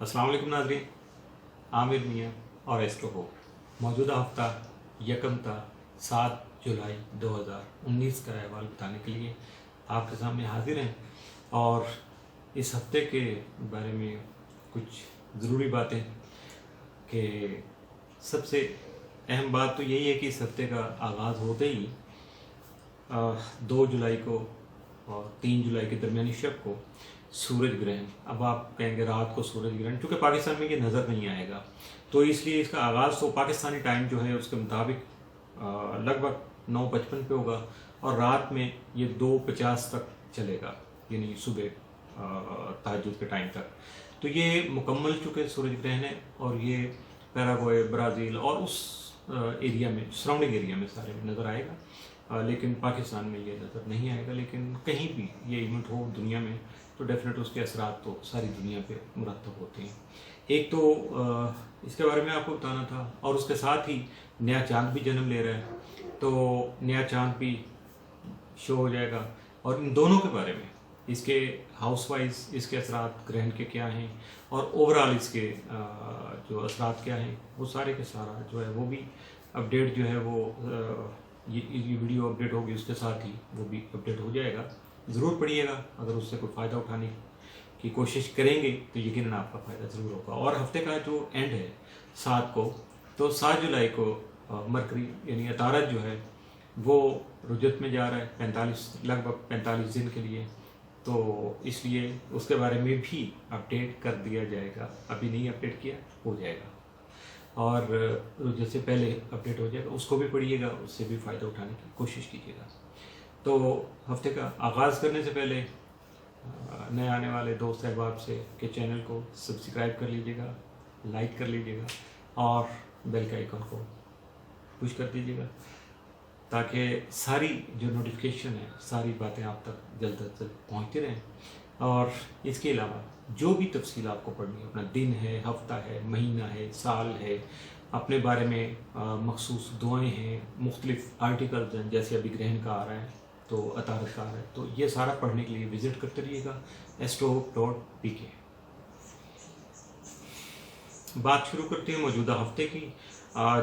अस्सलाम वालेकुम नाज़रीन, आमिर मियाँ और एस्ट्रो हो मौजूदा हफ्ता यकम था 7 जुलाई 2019 का अहवाल बताने के लिए आपके सामने हाजिर हैं। और इस हफ्ते के बारे में कुछ ज़रूरी बातें कि सबसे अहम बात तो यही है कि इस हफ्ते का आगाज़ होते ही 2 जुलाई को और 3 जुलाई के दरमियानी शब को सूरज ग्रहण। अब आप कहेंगे रात को सूरज ग्रहण, क्योंकि पाकिस्तान में ये नज़र नहीं आएगा तो इसलिए इसका आगाज़ तो पाकिस्तानी टाइम जो है उसके मुताबिक लगभग 9:55 पे होगा और रात में ये 2:50 तक चलेगा, यानी सुबह तहज्जुद के टाइम तक। तो ये मुकम्मल चुके सूरज ग्रहण है और ये पैराग्वे, ब्राज़ील और उस एरिया में, सराउंडिंग एरिया में सारे में नज़र आएगा, लेकिन पाकिस्तान में ये नज़र नहीं आएगा। लेकिन कहीं भी ये इवेंट हो दुनिया में तो डेफिनेट उसके असरात तो सारी दुनिया पे मुरतब होते हैं। एक तो इसके बारे में आपको बताना था, और उसके साथ ही नया चांद भी जन्म ले रहा है तो नया चांद भी शो हो जाएगा। और इन दोनों के बारे में, इसके हाउस वाइज इसके असरात ग्रहण के क्या हैं और ओवरऑल इसके जो असरात क्या हैं, वो सारे के सारा जो है वो भी अपडेट जो है वो ये वीडियो अपडेट होगी उसके साथ ही वो भी अपडेट हो जाएगा। ज़रूर पढ़िएगा, अगर उससे कोई फ़ायदा उठाने की कोशिश करेंगे तो यकीनन आपका फ़ायदा ज़रूर होगा। और हफ्ते का जो एंड है 7 को, तो 7 जुलाई को मरकरी यानी अतारद जो है वो रुजत में जा रहा है लगभग 45 दिन के लिए, तो इसलिए उसके बारे में भी अपडेट कर दिया जाएगा। अभी नहीं अपडेट किया, हो जाएगा और रुजत से पहले अपडेट हो जाएगा, उसको भी पढ़िएगा, उससे भी फ़ायदा उठाने की कोशिश कीजिएगा। तो हफ्ते का आगाज़ करने से पहले नए आने वाले दोस्त अहबाब से कि चैनल को सब्सक्राइब कर लीजिएगा, लाइक कर लीजिएगा और बेल के आइकन को पुश कर दीजिएगा ताकि सारी जो नोटिफिकेशन है, सारी बातें आप तक जल्द से जल्द पहुँचती रहें। और इसके अलावा जो भी तफसील आपको पढ़नी है, अपना दिन है, हफ्ता है, महीना है, साल है, अपने बारे में मखसूस दुआएं हैं, मुख्तलिफ आर्टिकल्स हैं, जैसे अभी ग्रहण का आ रहा है तो अतारद का आ रहा है, तो ये सारा पढ़ने के लिए विज़िट करते रहिएगा astro.pk। बात शुरू करते हैं मौजूदा हफ्ते की,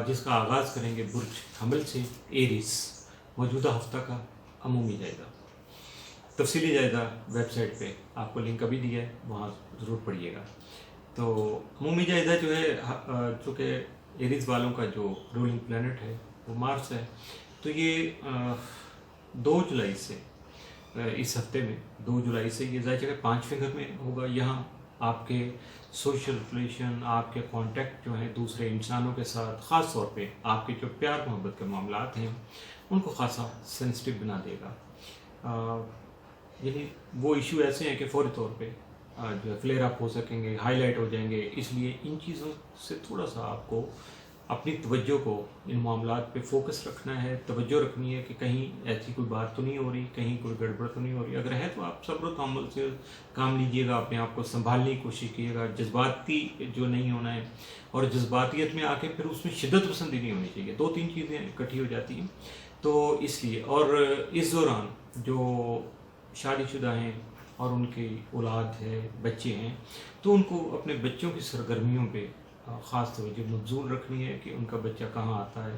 जिसका आगाज़ करेंगे बुर्ज हमल से, एरिस। मौजूदा हफ्ता का अमूमी जायज़ा, तफसीली जायज़ा वेबसाइट पे आपको लिंक अभी दिया है, वहाँ ज़रूर पढ़िएगा। तो अमूमी जायज़ा जो है, चूँकि एरिस वालों का जो रूलिंग प्लैनेट है वो मार्स है, तो ये 2 जुलाई से इस हफ्ते में 2 जुलाई से ये ज़ाहिर है 5 फिंगर में होगा। यहाँ आपके सोशल रिलेशन, आपके कांटेक्ट जो हैं दूसरे इंसानों के साथ, ख़ास तौर पे आपके जो प्यार मोहब्बत के मामलात हैं उनको ख़ासा सेंसिटिव बना देगा। यानी वो इशू ऐसे हैं कि फ़ौरी तौर पे जो है फ्लेयर अप हो सकेंगे, हाईलाइट हो जाएंगे। इसलिए इन चीज़ों से थोड़ा सा आपको अपनी तवज्जो को इन मामलात पे फोकस रखना है, तवज्जो रखनी है कि कहीं ऐसी कोई बात तो नहीं हो रही, कहीं कोई गड़बड़ तो नहीं हो रही। अगर है तो आप सब्र और तहम्मुल से काम लीजिएगा, अपने आप को संभालने की कोशिश कीजिएगा, जज्बाती जो नहीं होना है, और जज्बातियत में आके फिर उसमें शिद्दत पसंदी नहीं होनी चाहिए। 2-3 चीज़ें इकट्ठी हो जाती हैं, तो इसलिए। और इस दौरान जो शादीशुदा हैं और उनकी औलाद है, बच्चे हैं, तो उनको अपने बच्चों की सरगर्मियों पे ख़ास तवज्जो मबज़ूल रखनी है कि उनका बच्चा कहाँ आता है,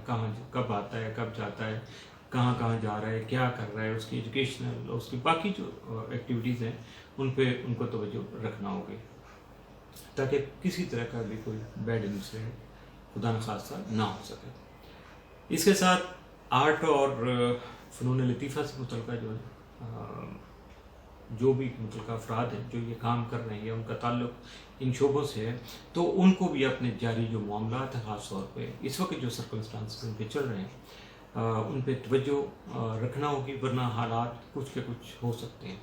कब आता है, कब जाता है, कहाँ जा रहा है, क्या कर रहा है, उसकी एजुकेशनल, उसकी बाकी जो एक्टिविटीज़ हैं उन पे उनको तवज्जो रखना होगी ताकि किसी तरह का भी कोई बैड इंसिडेंट खुदा न खास्ता ना हो सके। इसके साथ आर्ट और फ़नून लतीफ़ा से मुतल्लिक़ जो है, जो भी मुतल्लिक़ अफराद हैं जो ये काम कर रहे हैं, उनका ताल्लुक़ इन शोबों से है, तो उनको भी अपने जारी जो मामलात हैं, ख़ास तौर पे इस वक्त जो सर्कमस्टांस उन पे चल रहे हैं, उन पे तवज्जो रखना होगी, वरना हालात कुछ के कुछ हो सकते हैं।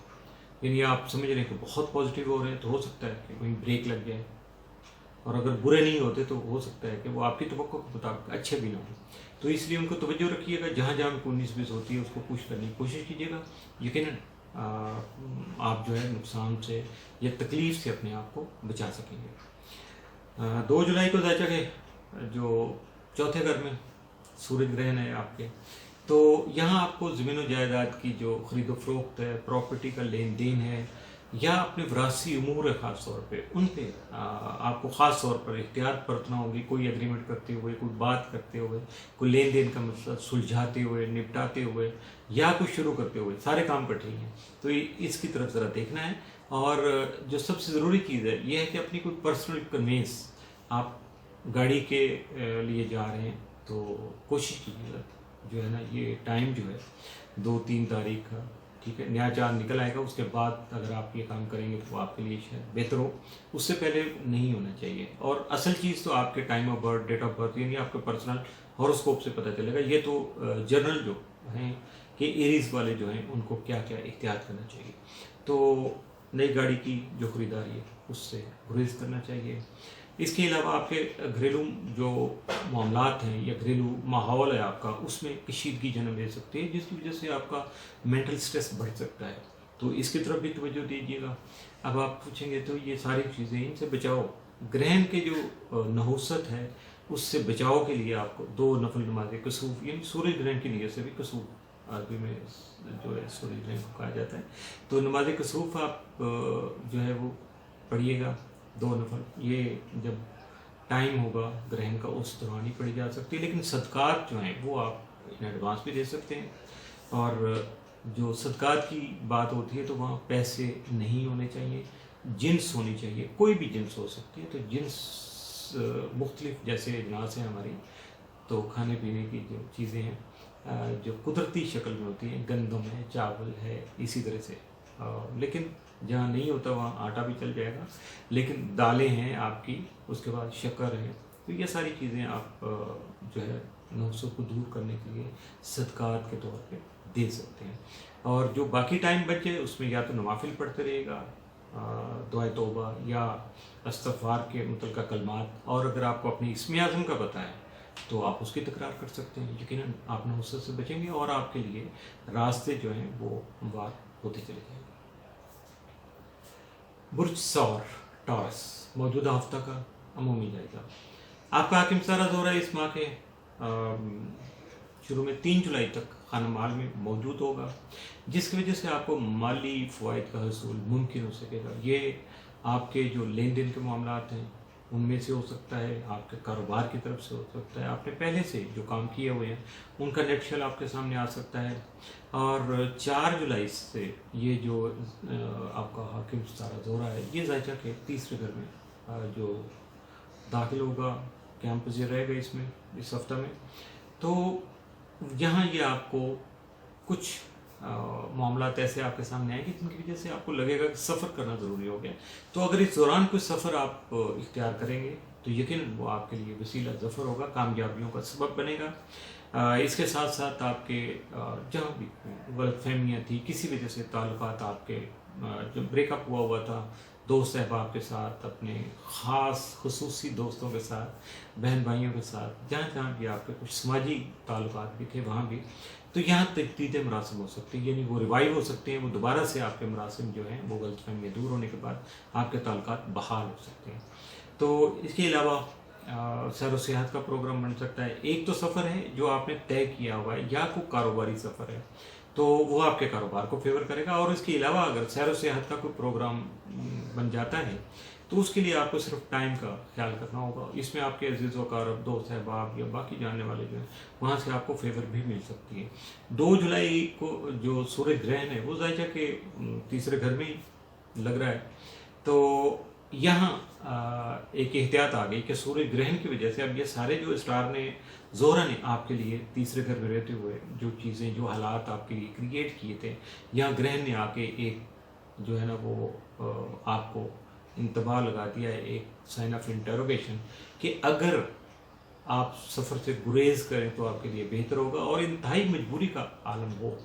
यानी आप समझ रहे हैं कि बहुत पॉजिटिव हो रहे हैं तो हो सकता है कि कहीं ब्रेक लग जाए, और अगर बुरे नहीं होते तो हो सकता है कि वो आपकी तवक्को के मुताबिक अच्छे भी ना हो। तो इसलिए उनको तवज्जो रखिएगा, जहाँ जहाँ भी 19-20 होती है उसको पुश करने की कोशिश कीजिएगा। यकीनन आप जो है नुकसान से या तकलीफ़ से अपने आप को बचा सकेंगे। 2 जुलाई को ज़ाहिर है जो चौथे घर में सूरज ग्रहण है आपके, तो यहाँ आपको ज़मीन व जायदाद की जो ख़रीदो फ़रोख्त है, प्रॉपर्टी का लेन देन है, या अपने विरासती उमूर है ख़ास तौर पे उन पे आपको ख़ास तौर पर एहतियात बरतना होगी। कोई एग्रीमेंट करते हुए, कोई बात करते हुए, कोई लेन देन का मसला सुलझाते हुए, निपटाते हुए या कुछ शुरू करते हुए, सारे काम कठिन हैं। तो इसकी तरफ ज़रा देखना है। और जो सबसे ज़रूरी चीज़ है ये है कि अपनी कोई पर्सनल कन्वेंस, आप गाड़ी के लिए जा रहे हैं तो कोशिश कीजिएगा जो है ना, ये टाइम जो है 2-3 तारीख का, ठीक है, नया चांद निकल आएगा, उसके बाद अगर आप ये काम करेंगे तो आपके लिए शायद बेहतर हो, उससे पहले नहीं होना चाहिए। और असल चीज़ तो आपके time of birth, date of birth, यानी आपके पर्सनल हॉरोस्कोप से पता चलेगा। ये तो जनरल जो हैं कि एरीज वाले जो हैं उनको क्या क्या एहतियात करना चाहिए। तो नई गाड़ी की जो खरीदारी है उससे गुरेज करना चाहिए। इसके अलावा आपके घरेलू जो मामलात हैं या घरेलू माहौल है आपका, उसमें कशीदगी जन्म ले सकती है, जिसकी वजह से आपका मेंटल स्ट्रेस बढ़ सकता है। तो इसकी तरफ भी तवज्जो दीजिएगा। अब आप पूछेंगे तो ये सारी चीज़ें, इनसे बचाओ, ग्रहण के जो नहुसत है उससे बचाव के लिए आपको 2 नफल नमाज कसूफ, यानी सूर्य ग्रहण की नीयत से भी, कसूफ अरबी में जो है सूर्य ग्रहण को कहा जाता है, तो नमाज कसूफ आप जो है वो पढ़िएगा 2 नफल। ये जब टाइम होगा ग्रहण का उस दौरान ही पढ़ी जा सकती है, लेकिन सदकात जो हैं वो आप इन एडवांस भी दे सकते हैं। और जो सदकात की बात होती है तो वहाँ पैसे नहीं होने चाहिए, जिन्स होनी चाहिए, कोई भी जिन्स हो सकती है। तो जिन्स मुख्तलिफ जैसे अजनास हैं हमारी, तो खाने पीने की जो चीज़ें हैं जो कुदरती शक्ल में होती हैं, गंदम है, चावल है, इसी तरह से। लेकिन जहाँ नहीं होता वहाँ आटा भी चल जाएगा, लेकिन दालें हैं आपकी, उसके बाद शक्कर है। तो ये सारी चीज़ें आप जो है नुस्खों को दूर करने के लिए सदकात के तौर पे दे सकते हैं। और जो बाकी टाइम बचे उसमें या तो नवाफिल पढ़ते रहिएगा, दुआ तौबा या इस्तग़फ़ार के मुतल्लिक़ कलमात, और अगर आपको अपनी इस्म आज़म का पता है तो आप उसकी तकरार कर सकते हैं। यकीनन आप नहुसत से बचेंगे और आपके लिए रास्ते जो हैं वो हमवार होते चले जाएंगे। बुर्ज सौर टॉरस, मौजूदा हफ्ता का अमूमी जायजा। आपका हाकिम सारा दौरा इस माह के शुरू में 3 जुलाई तक खाना माल में मौजूद होगा, जिसकी वजह से आपको माली फ़वाइद का हसूल मुमकिन हो सकेगा। ये आपके जो लेन देन के मामलात हैं उनमें से हो सकता है, आपके कारोबार की तरफ से हो सकता है, आपने पहले से जो काम किए हुए हैं उनका नेट शल आपके सामने आ सकता है। और 4 जुलाई से ये जो आपका हाकिम सारा दौरा है ये ज़ायचा के तीसरे घर में जो दाखिल होगा, कैंपस ये रहेगा इसमें इस हफ्ता में। तो यहाँ ये आपको कुछ मामलात ऐसे आपके सामने आएंगे जिनकी वजह से आपको लगेगा कि सफ़र करना ज़रूरी हो गया। तो अगर इस दौरान कोई सफ़र आप इख्तियार करेंगे तो यकीनन वो आपके लिए वसीला ज़फ़र होगा, कामयाबियों का सबब बनेगा। इसके साथ साथ आपके जहाँ भी गलतफहमियाँ थी, किसी वजह से ताल्लुकात आपके जो ब्रेकअप हुआ था दोस्त अहबाब के साथ, अपने ख़ास खुसूसी दोस्तों के साथ, बहन भाइयों के साथ, जहाँ जहाँ भी आपके कुछ समाजी ताल्लुकात भी थे वहाँ भी, तो यहाँ तजदीद मरासिम हो सकती है, यानी वो रिवाइव हो सकते हैं, वो दोबारा से आपके मरासिम जो हैं वो गलतफहमियाँ दूर होने के बाद आपके ताल्लुकात बहाल हो सकते हैं। तो इसके अलावा सैर व सियाहत का प्रोग्राम बन सकता है। एक तो सफ़र है जो आपने तय किया हुआ है या कोई कारोबारी सफ़र है तो वो आपके कारोबार को फेवर करेगा। और इसके अलावा अगर सैर व सियाहत का कोई प्रोग्राम बन जाता है तो उसके लिए आपको सिर्फ टाइम का ख्याल करना होगा। इसमें आपके अजीज़ व कारब, दोस्त अहबाब या बाकी जानने वाले जो हैं वहाँ से आपको फेवर भी मिल सकती है। 2 जुलाई को जो सूर्य ग्रहण है वो ज़ायचा के तीसरे घर में ही लग रहा है। तो यहाँ एक एहतियात आ गई कि सूर्य ग्रहण की वजह से अब ये सारे जो स्टार ने, ज़ोहरा ने आपके लिए तीसरे घर में रहते हुए जो चीज़ें, जो हालात आपके लिए क्रिएट किए थे, यहाँ ग्रहण ने आके एक जो है ना वो आपको इंतबाह लगा दिया है, एक साइन ऑफ इंटरोगेशन, कि अगर आप सफ़र से गुरेज करें तो आपके लिए बेहतर होगा और इंतहाई मजबूरी का आलम हो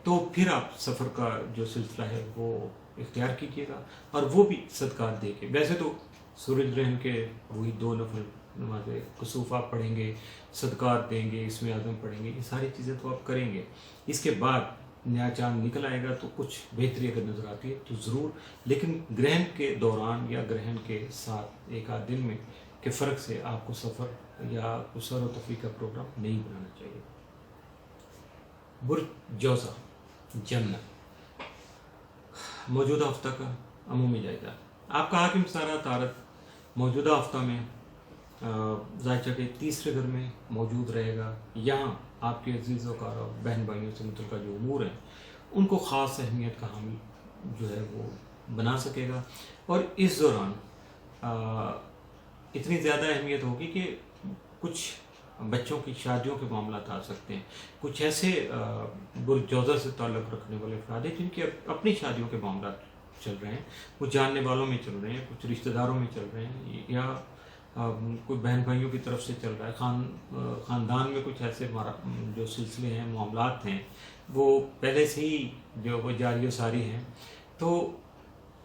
तो फिर आप सफ़र का जो सिलसिला है वो इख्तियार कीजिएगा, और वो भी सदकात दे के। वैसे तो सूरज ग्रहण के वही 2 नफल नमाज कुसूफ आप पढ़ेंगे, सदकात देंगे, इसमें आज़म पढ़ेंगे, ये सारी चीज़ें तो आप करेंगे। इसके बाद नया चांद निकल आएगा तो कुछ बेहतरी अगर नज़र आती है तो ज़रूर, लेकिन ग्रहण के दौरान या ग्रहण के साथ एक आध दिन में के फ़र्क से आपको सफ़र या सैर व तफरीह का प्रोग्राम नहीं बनाना चाहिए। बुर्ज जौज़ा, जन्नत, मौजूदा हफ्ता का अमूमी जायजा। आपका हाकिम सारा तारक मौजूदा हफ्ता में जायचा के तीसरे घर में मौजूद रहेगा। यहाँ आपके अजीज़ वकार और बहन भाइयों से मुतल्लिक़ जो उमूर हैं उनको ख़ास अहमियत का हामिल जो है वो बना सकेगा। और इस दौरान इतनी ज़्यादा अहमियत होगी कि कुछ बच्चों की शादियों के मामला आ सकते हैं। कुछ ऐसे बुरजौज़ा से ताल्लुक़ रखने वाले अफराद हैं जिनकी अपनी शादियों के मामला चल रहे हैं, कुछ जानने वालों में चल रहे हैं, कुछ रिश्तेदारों में चल रहे हैं, या कोई बहन भाइयों की तरफ से चल रहा है। ख़ानदान में कुछ ऐसे जो सिलसिले हैं, मामलात हैं, वो पहले से ही जो वो जारी व सारी हैं, तो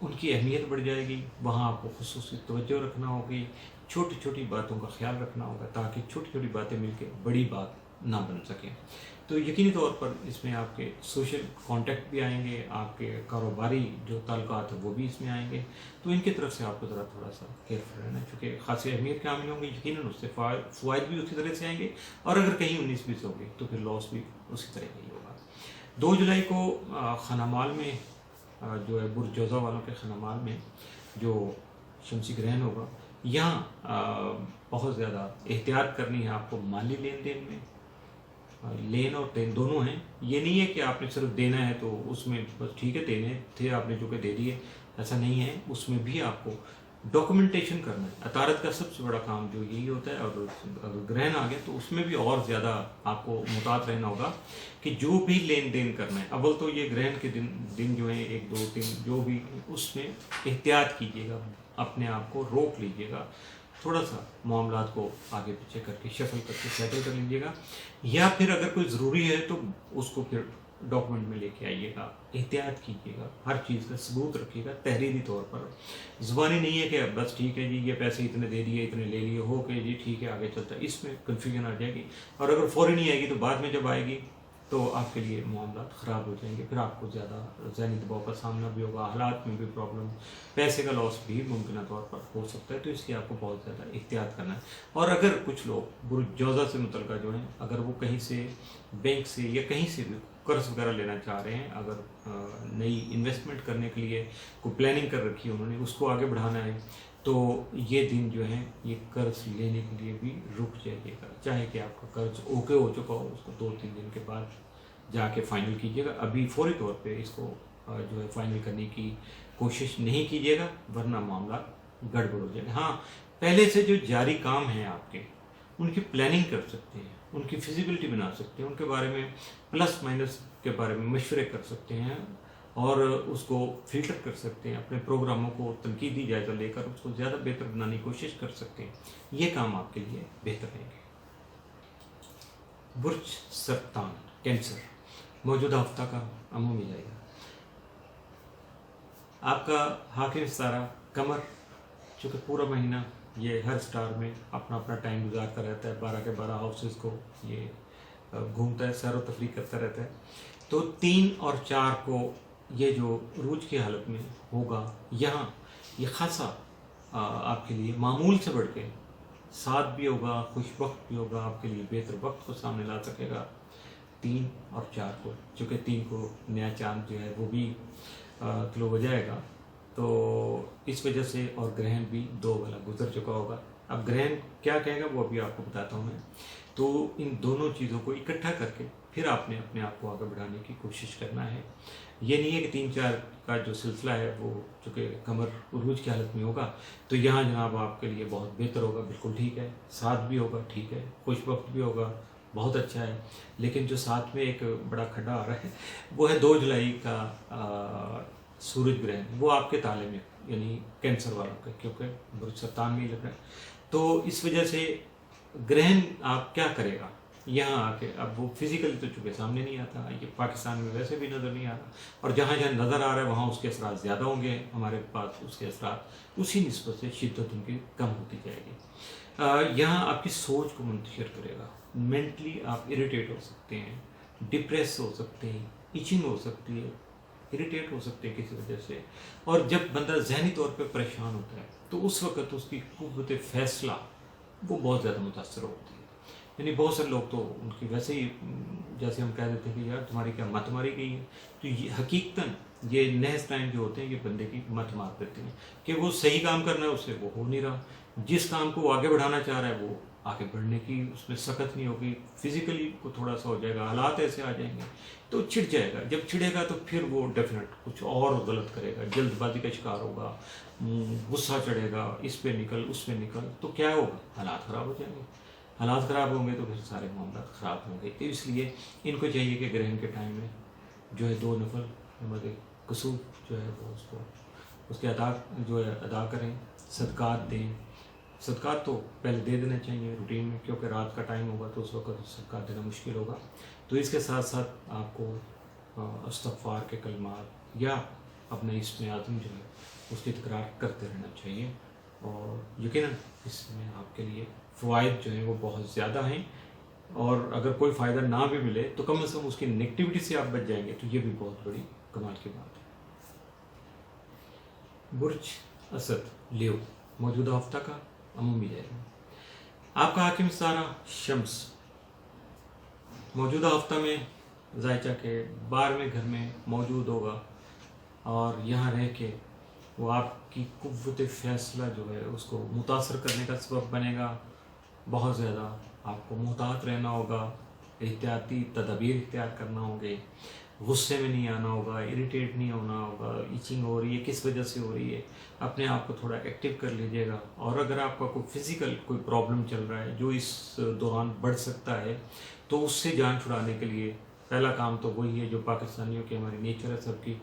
उनकी अहमियत बढ़ जाएगी। वहाँ आपको खुसूसी तवज्जो रखना होगी, छोटी छोटी बातों का ख्याल रखना होगा ताकि छोटी छोटी बातें मिलकर बड़ी बात ना बन सकें। तो यकीनी तौर पर इसमें आपके सोशल कांटेक्ट भी आएंगे, आपके कारोबारी जो ताल्लुकात हैं वो भी इसमें आएंगे। तो इनकी तरफ से आपको ज़रा थोड़ा सा केयरफुल रहना है, चूँकि ख़ासी अहमियत के हामिल होंगे, यकीनन उससे फ़वाइद भी उसी तरह से आएंगे, और अगर कहीं 19-20 होगी तो फिर लॉस भी उसी तरह का ही होगा। 2 जुलाई को खानामाल में जो है बुरजौज़ा वालों के खानामाल में जो शमसी ग्रहण होगा, यहाँ बहुत ज़्यादा एहतियात करनी है आपको। माली लेन देन में लेन और देन दोनों हैं। ये नहीं है कि आपने सिर्फ देना है तो उसमें बस ठीक है, देने थे आपने जो कि दे दिए, ऐसा नहीं है। उसमें भी आपको डॉक्यूमेंटेशन करना है। अतारत का सबसे बड़ा काम जो यही होता है। और अगर ग्रहण आ गया तो उसमें भी और ज़्यादा आपको मुहतात रहना होगा कि जो भी लेन देन करना है, अव्वल तो ये ग्रहण के दिन जो है 1, 2, 3 जो भी, उसमें एहतियात कीजिएगा, अपने आप को रोक लीजिएगा, थोड़ा सा मामलात को आगे पीछे करके शफल करके सेटल कर लीजिएगा। या फिर अगर कोई ज़रूरी है तो उसको फिर डॉक्यूमेंट में लेके आइएगा, एहतियात कीजिएगा, हर चीज़ का सबूत रखिएगा तहरीरी तौर पर। ज़ुबानी नहीं है कि बस ठीक है जी ये पैसे इतने दे दिए, इतने ले लिए, हो के जी ठीक है आगे चलता है, इसमें कन्फ्यूजन आ जाएगी। और अगर फ़ौरी नहीं आएगी तो बाद में जब आएगी तो आपके लिए मामलात ख़राब हो जाएंगे, फिर आपको ज़्यादा ज़हनी दबाव का सामना भी होगा, हालात में भी प्रॉब्लम, पैसे का लॉस भी मुमकिन तौर पर हो सकता है। तो इसलिए आपको बहुत ज़्यादा एहतियात करना है। और अगर कुछ लोग बुरजौज़ा से मुतल्लिक़ जो हैं, अगर वो कहीं से बैंक से या कहीं से भी कर्ज़ वगैरह लेना चाह रहे हैं, अगर नई इन्वेस्टमेंट करने के लिए कोई प्लानिंग कर रखी है उन्होंने, उसको आगे बढ़ाना है, तो ये दिन जो है ये कर्ज़ लेने के लिए भी रुक जाइएगा। चाहे कि आपका कर्ज़ ओके हो चुका हो, उसको 2-3 दिन के बाद जाके फाइनल कीजिएगा। अभी फौरी तौर पे इसको जो है फाइनल करने की कोशिश नहीं कीजिएगा, वरना मामला गड़बड़ हो जाएगा। हाँ, पहले से जो जारी काम हैं आपके, उनकी प्लानिंग कर सकते हैं, उनकी फिजिबिलिटी बना सकते हैं, उनके बारे में प्लस माइनस के बारे में मशवरे कर सकते हैं और उसको फिल्टर कर सकते हैं। अपने प्रोग्रामों को तनकीदी जायज़ा लेकर उसको ज़्यादा बेहतर बनाने की कोशिश कर सकते हैं। ये काम आपके लिए बेहतर रहेंगे। बुर्ज सरतान कैंसर मौजूदा हफ्ता का अमूमी जाएगा। आपका हाकिम सारा कमर, चूँकि पूरा महीना ये हर स्टार में अपना अपना टाइम गुजारता रहता है, 12 के 12 हाउसेस को ये घूमता है, सैर व तफरीह करता रहता है। तो 3 और 4 को ये जो रूज की हालत में होगा, यहाँ ये खासा आपके लिए मामूल से बढ़ के साथ भी होगा, खुशबख्त भी होगा, आपके लिए बेहतर वक्त को सामने ला सकेगा। 3 और 4 को, चूँकि 3 को नया चांद जो है वो भी तलू हो जाएगा, तो इस वजह से, और ग्रहण भी 2 वाला गुजर चुका होगा। अब ग्रहण क्या कहेगा वो अभी आपको बताता हूँ मैं। तो इन दोनों चीज़ों को इकट्ठा करके फिर आपने अपने आप को आगे बढ़ाने की कोशिश करना है। ये नहीं है कि 3-4 का जो सिलसिला है वो चूँकि कमर उरूज की हालत में होगा तो यहाँ जनाब आपके लिए बहुत बेहतर होगा, बिल्कुल ठीक है, साथ भी होगा, ठीक है, खुशबख्त भी होगा, बहुत अच्छा है। लेकिन जो साथ में एक बड़ा खड्डा आ रहा है वो है 2 जुलाई का सूरज ग्रहण, वो आपके ताले में, यानी कैंसर वालों का, क्योंकि बुर्ज सरतान में ही लग रहा है। तो इस वजह से ग्रहण आप क्या करेगा यहाँ आके, अब वो फिजिकली तो चूँकि सामने नहीं आता, ये पाकिस्तान में वैसे भी नज़र नहीं आ रहा, और जहाँ जहाँ नज़र आ रहा है वहाँ उसके असरात ज़्यादा होंगे, हमारे पास उसके असरात उसी निस्बत से शिद्दत उनकी कम होती जाएगी। यहाँ आपकी सोच को मुंतशिर करेगा, मेंटली आप इरिटेट हो सकते हैं, डिप्रेस हो सकते हैं, इचिंग हो सकती है, इरिटेट हो सकते हैं किसी वजह से। और जब बंदा जहनी तौर पे परेशान होता है तो उस वक़्त उसकी क़ुव्वत फ़ैसला वो बहुत ज़्यादा मुतासर होती है। यानी बहुत सारे लोग तो उनकी वैसे ही, जैसे हम कह देते हैं कि यार तुम्हारी क्या मत मारी गई है, तो ये हकीकतन یہ نیز ٹائم جو ہوتے ہیں یہ بندے کی مت مار دیتے ہیں کہ وہ صحیح کام کرنا ہے اس سے وہ ہو نہیں رہا، جس کام کو وہ آگے بڑھانا چاہ رہا ہے وہ آگے بڑھنے کی اس میں سخت نہیں ہوگی، فزیکلی کو تھوڑا سا ہو جائے گا، حالات ایسے آ جائیں گے تو چڑ جائے گا، جب چڑھے گا تو پھر وہ ڈیفینیٹ کچھ اور غلط کرے گا، جلد بازی کا شکار ہوگا، غصہ چڑھے گا، اس پہ نکل اس پہ نکل، تو کیا ہوگا، حالات خراب ہو جائیں گے، حالات خراب ہوں گے تو پھر سارے معاملات خراب ہوں گے۔ تو اس لیے ان کو چاہیے کہ گرہن کے ٹائم میں جو ہے 2 نفل نماز کسوف جو ہے وہ اس کے ادا کریں، صدقات دیں، صدقات تو پہلے دے دینے چاہیے روٹین میں، کیونکہ رات کا ٹائم ہوگا تو اس وقت صدقات دینا مشکل ہوگا، تو اس کے ساتھ ساتھ آپ کو استغفار کے کلمات یا اپنا اسم اعظم جو ہے اس کی تکرار کرتے رہنا چاہیے، اور یقیناً اس میں آپ کے لیے فوائد جو ہیں وہ بہت زیادہ ہیں، اور اگر کوئی فائدہ نہ بھی ملے تو کم از کم اس کی نیگیٹیوٹی سے آپ بچ جائیں گے، تو یہ بھی بہت بڑی کمال کی بات ہے۔ برج اسد لیو موجودہ ہفتہ کا عمومی جائزہ۔ آپ کا حاکم ستارہ شمس موجودہ ہفتہ میں ذائچہ کے 12ویں گھر میں موجود ہوگا، اور یہاں رہ کے وہ آپ کی قوت فیصلہ جو ہے اس کو متاثر کرنے کا سبب بنے گا، بہت زیادہ آپ کو محتاط رہنا ہوگا، احتیاطی تدابیر اختیار کرنا ہوں گے، غصے میں نہیں آنا ہوگا، اریٹیٹ نہیں ہونا ہوگا، ایچنگ ہو رہی ہے کس وجہ سے ہو رہی ہے، اپنے آپ کو تھوڑا ایکٹیو کر لیجیے گا، اور اگر آپ کا کوئی فزیکل کوئی پرابلم چل رہا ہے جو اس دوران بڑھ سکتا ہے تو اس سے جان چھڑانے کے لیے پہلا کام تو وہی ہے جو پاکستانیوں کی ہماری نیچر ہے سب کی،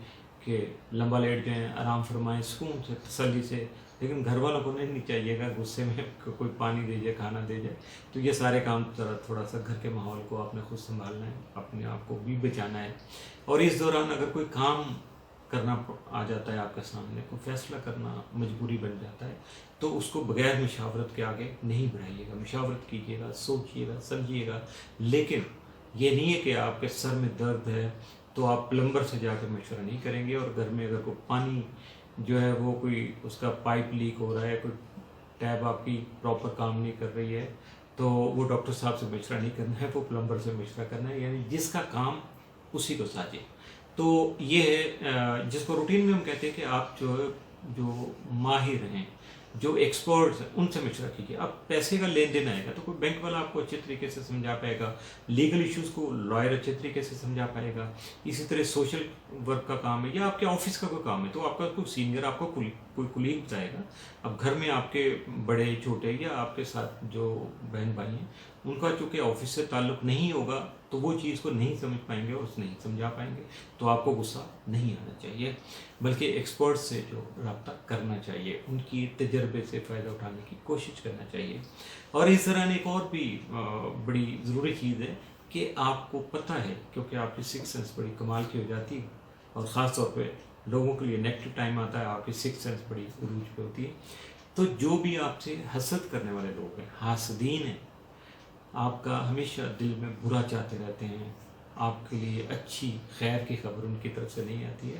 کہ لمبا لیٹ جائیں، آرام فرمائیں، سکون سے تسلی سے، لیکن گھر والوں کو نہیں چاہیے گا غصے میں کوئی پانی دے جائے، کھانا دے جائے، تو یہ سارے کام تھوڑا سا گھر کے ماحول کو آپ نے خود سنبھالنا ہے، اپنے آپ کو بھی بچانا ہے، اور اس دوران اگر کوئی کام کرنا آ جاتا ہے آپ کے سامنے، کوئی فیصلہ کرنا مجبوری بن جاتا ہے تو اس کو بغیر مشاورت کے آگے نہیں بڑھائیے گا، مشاورت کیجیے گا، سوچیے گا، سمجھیے گا، لیکن یہ نہیں ہے کہ آپ کے سر میں درد ہے تو آپ پلمبر سے جا کے مشورہ نہیں کریں گے، اور گھر میں اگر کوئی پانی جو ہے وہ کوئی اس کا پائپ لیک ہو رہا ہے، کوئی ٹیب آپ کی پراپر کام نہیں کر رہی ہے تو وہ ڈاکٹر صاحب سے مشورہ نہیں کرنا ہے، وہ پلمبر سے مشورہ کرنا ہے، یعنی جس کا کام اسی کو ساجے۔ تو یہ ہے جس کو روٹین میں ہم کہتے ہیں کہ آپ جو ماہر ہیں، جو ایکسپرٹس ہیں، ان سے مشورہ کیجیے۔ اب پیسے کا لین دین آئے گا تو کوئی بینک والا آپ کو اچھے طریقے سے سمجھا پائے گا، لیگل ایشوز کو لائر اچھے طریقے سے سمجھا پائے گا، اسی طرح سوشل ورک کا کام ہے یا آپ کے آفس کا کوئی کام ہے تو آپ کا کوئی سینئر، آپ کو کوئی کولیگ بتائے گا۔ اب گھر میں آپ کے بڑے چھوٹے یا آپ کے ساتھ جو بہن بھائی ہیں ان کا چونکہ آفس سے تعلق نہیں ہوگا تو وہ چیز کو نہیں سمجھ پائیں گے اور نہیں سمجھا پائیں گے، تو آپ کو غصہ نہیں آنا چاہیے، بلکہ ایکسپرٹ سے جو رابطہ کرنا چاہیے، ان کی تجربے سے فائدہ اٹھانے کی کوشش کرنا چاہیے۔ اور اس دوران ایک اور بھی بڑی ضروری چیز ہے کہ آپ کو پتہ ہے، کیونکہ آپ کی سکس سینس بڑی کمال کی ہو جاتی ہے، اور خاص طور پہ لوگوں کے لیے نیگیٹو ٹائم آتا ہے، آپ کی سکس سینس بڑی عروج پہ ہوتی ہے، تو جو بھی آپ سے حسد کرنے والے لوگ ہیں، حاسدین ہیں، آپ کا ہمیشہ دل میں برا چاہتے رہتے ہیں، آپ کے لیے اچھی خیر کی خبر ان کی طرف سے نہیں آتی ہے،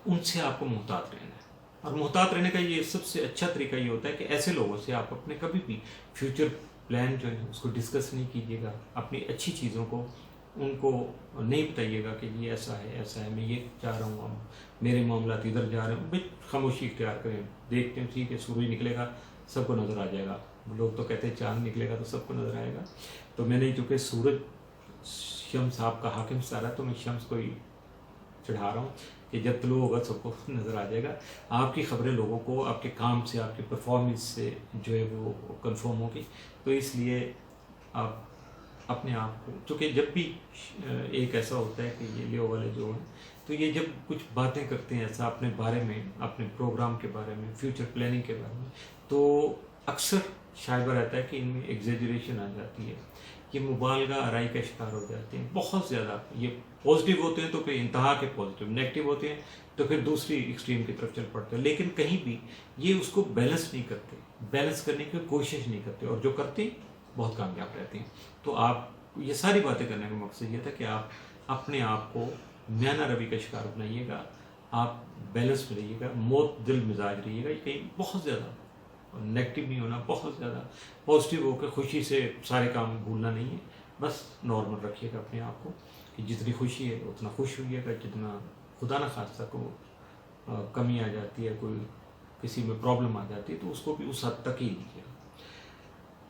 ان سے آپ کو محتاط رہنا ہے۔ اور محتاط رہنے کا یہ سب سے اچھا طریقہ یہ ہوتا ہے کہ ایسے لوگوں سے آپ اپنے کبھی بھی فیوچر پلان جو ہے اس کو ڈسکس نہیں کیجیے گا، اپنی اچھی چیزوں کو ان کو نہیں بتائیے گا کہ یہ ایسا ہے میں یہ چاہ رہا ہوں، میرے معاملات ادھر جا رہے ہیں، بھائی خاموشی اختیار کریں، دیکھتے ہیں ٹھیک ہے سورج نکلے گا سب کو نظر آ جائے گا، لوگ تو کہتے ہیں چاند نکلے گا تو سب کو نظر آئے گا، تو میں نے چونکہ سورج شمس آپ کا حاکم ستارہ ہے تو میں شمس کو ہی چڑھا رہا ہوں کہ جب طلوع ہوگا سب کو نظر آ جائے گا، آپ کی خبریں لوگوں کو آپ کے کام سے، آپ کی پرفارمنس سے جو ہے وہ کنفرم ہوگی، تو اس لیے آپ اپنے آپ کو، چونکہ جب بھی ایک ایسا ہوتا ہے کہ یہ لیو والے جو ہیں تو یہ جب کچھ باتیں کرتے ہیں ایسا اپنے بارے میں، اپنے پروگرام کے بارے میں، فیوچر پلاننگ کے بارے میں، تو اکثر شائبہ رہتا ہے کہ ان میں ایگزیجریشن آ جاتی ہے، یہ مبالغہ آرائی کا شکار ہو جاتے ہیں بہت زیادہ، یہ پازیٹیو ہوتے ہیں تو پھر انتہا کے پازیٹیو، نیگیٹو ہوتے ہیں تو پھر دوسری ایکسٹریم کی طرف چل پڑتے ہیں، لیکن کہیں بھی یہ اس کو بیلنس نہیں کرتے، بیلنس کرنے کی کوشش نہیں کرتے، اور جو کرتے ہیں بہت کامیاب رہتے ہیں۔ تو آپ یہ ساری باتیں کرنے کا مقصد یہ تھا کہ آپ اپنے آپ کو میانہ روی کا شکار بنائیے گا، آپ بیلنس میں رہیے گا، موت دل مزاج رہیے گا، کہیں بہت زیادہ نیگیٹو نہیں ہونا، بہت زیادہ پازیٹیو ہو کے خوشی سے سارے کام بھولنا نہیں ہے، بس نارمل رکھیے گا اپنے آپ کو کہ جتنی خوشی ہے اتنا خوش ہوئیے گا، جتنا خدا نہ خواستہ کو کمی آ جاتی ہے, کوئی کسی میں پرابلم آ جاتی ہے, تو اس کو بھی اس حد تک ہی لیجیے.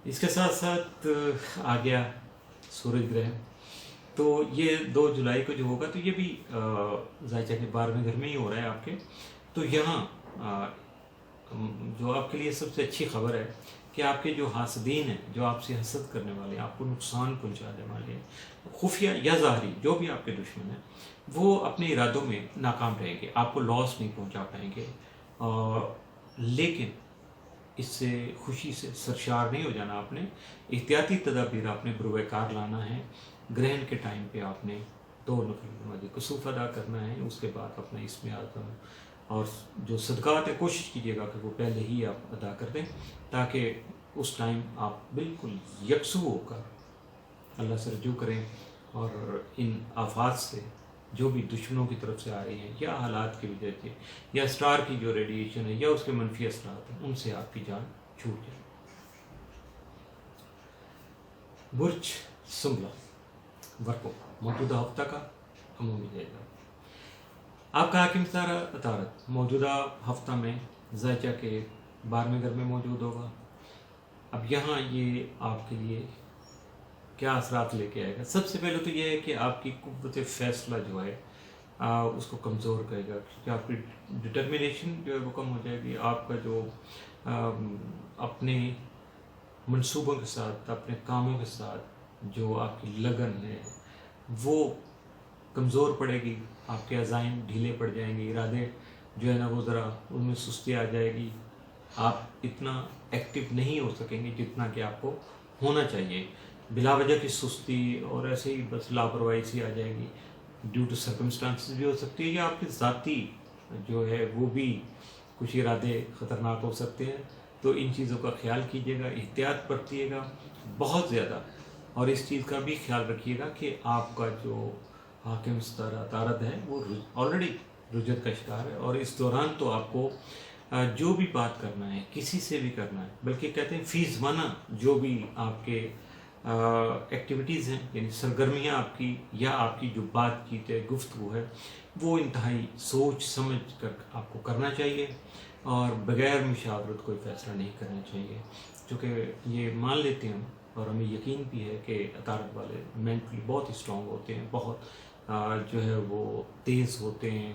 اس کے ساتھ ساتھ آ گیا سورج گرہن. تو یہ 2 جولائی کو جو ہوگا تو یہ بھی ذائچہ کے 12ویں گھر میں ہی ہو رہا ہے آپ کے. تو یہاں جو آپ کے لیے سب سے اچھی خبر ہے کہ آپ کے جو حاسدین ہیں, جو آپ سے حسد کرنے والے ہیں, آپ کو نقصان پہنچانے والے ہیں, خفیہ یا ظاہری جو بھی آپ کے دشمن ہیں, وہ اپنے ارادوں میں ناکام رہیں گے, آپ کو لاس نہیں پہنچا پائیں گے. لیکن اس سے خوشی سے سرشار نہیں ہو جانا. آپ نے احتیاطی تدابیر آپ نے بروئے کار لانا ہے. گرہن کے ٹائم پہ آپ نے 2 نفل نماز کسوف ادا کرنا ہے. اس کے بعد اپنا اسم اعظم اور جو صدقات ہے کوشش کیجیے گا کہ وہ پہلے ہی آپ ادا کر دیں, تاکہ اس ٹائم آپ بالکل یکسو ہو کر اللہ سے رجوع کریں اور ان آفات سے جو بھی دشمنوں کی طرف سے آ رہی ہیں یا حالات کی وجہ سے یا اسٹار کی جو ریڈیشن ہے یا اس کے منفی اثرات ہیں, ان سے آپ کی جان چھوٹ جائے. برج سنبلا ورکو موجودہ ہفتہ کا عمومی جائزہ. آپ کا حاکم ستارہ عطارد موجودہ ہفتہ میں ذائچہ کے 12ویں گھر میں موجود ہوگا. اب یہاں یہ آپ کے لیے کیا اثرات لے کے آئے گا؟ سب سے پہلے تو یہ ہے کہ آپ کی قوت فیصلہ جو ہے اس کو کمزور کرے گا, کیونکہ آپ کی ڈٹرمنیشن جو ہے وہ کم ہو جائے گی. آپ کا جو اپنے منصوبوں کے ساتھ, اپنے کاموں کے ساتھ جو آپ کی لگن ہے وہ کمزور پڑے گی. آپ کے عزائم ڈھیلے پڑ جائیں گے, ارادے جو ہے نا وہ ذرا ان میں سستی آ جائے گی. آپ اتنا ایکٹیو نہیں ہو سکیں گے جتنا کہ آپ کو ہونا چاہیے. بلا وجہ کی سستی اور ایسے ہی بس لاپرواہی سی آ جائے گی. ڈیو ٹو سرکمسٹانسز بھی ہو سکتی ہے, یا آپ کی ذاتی جو ہے وہ بھی کچھ ارادے خطرناک ہو سکتے ہیں. تو ان چیزوں کا خیال کیجیے گا, احتیاط برتیے گا بہت زیادہ, اور اس چیز کا بھی خیال رکھیے گا کہ آپ کا جو حاکم ستارہ عطارد ہے وہ آلریڈی رجت کا شکار ہے. اور اس دوران تو آپ کو جو بھی بات کرنا ہے کسی سے بھی کرنا ہے, بلکہ کہتے ہیں فی زمانہ جو بھی آپ کے ایکٹیویٹیز ہیں, یعنی سرگرمیاں آپ کی یا آپ کی جو بات چیت ہے, گفتگو ہے, وہ انتہائی سوچ سمجھ کر آپ کو کرنا چاہیے اور بغیر مشاورت کوئی فیصلہ نہیں کرنا چاہیے. چونکہ یہ مان لیتے ہیں اور ہمیں یقین بھی ہے کہ عطارد والے مینٹلی بہت اسٹرانگ ہوتے ہیں, بہت جو ہے وہ تیز ہوتے ہیں,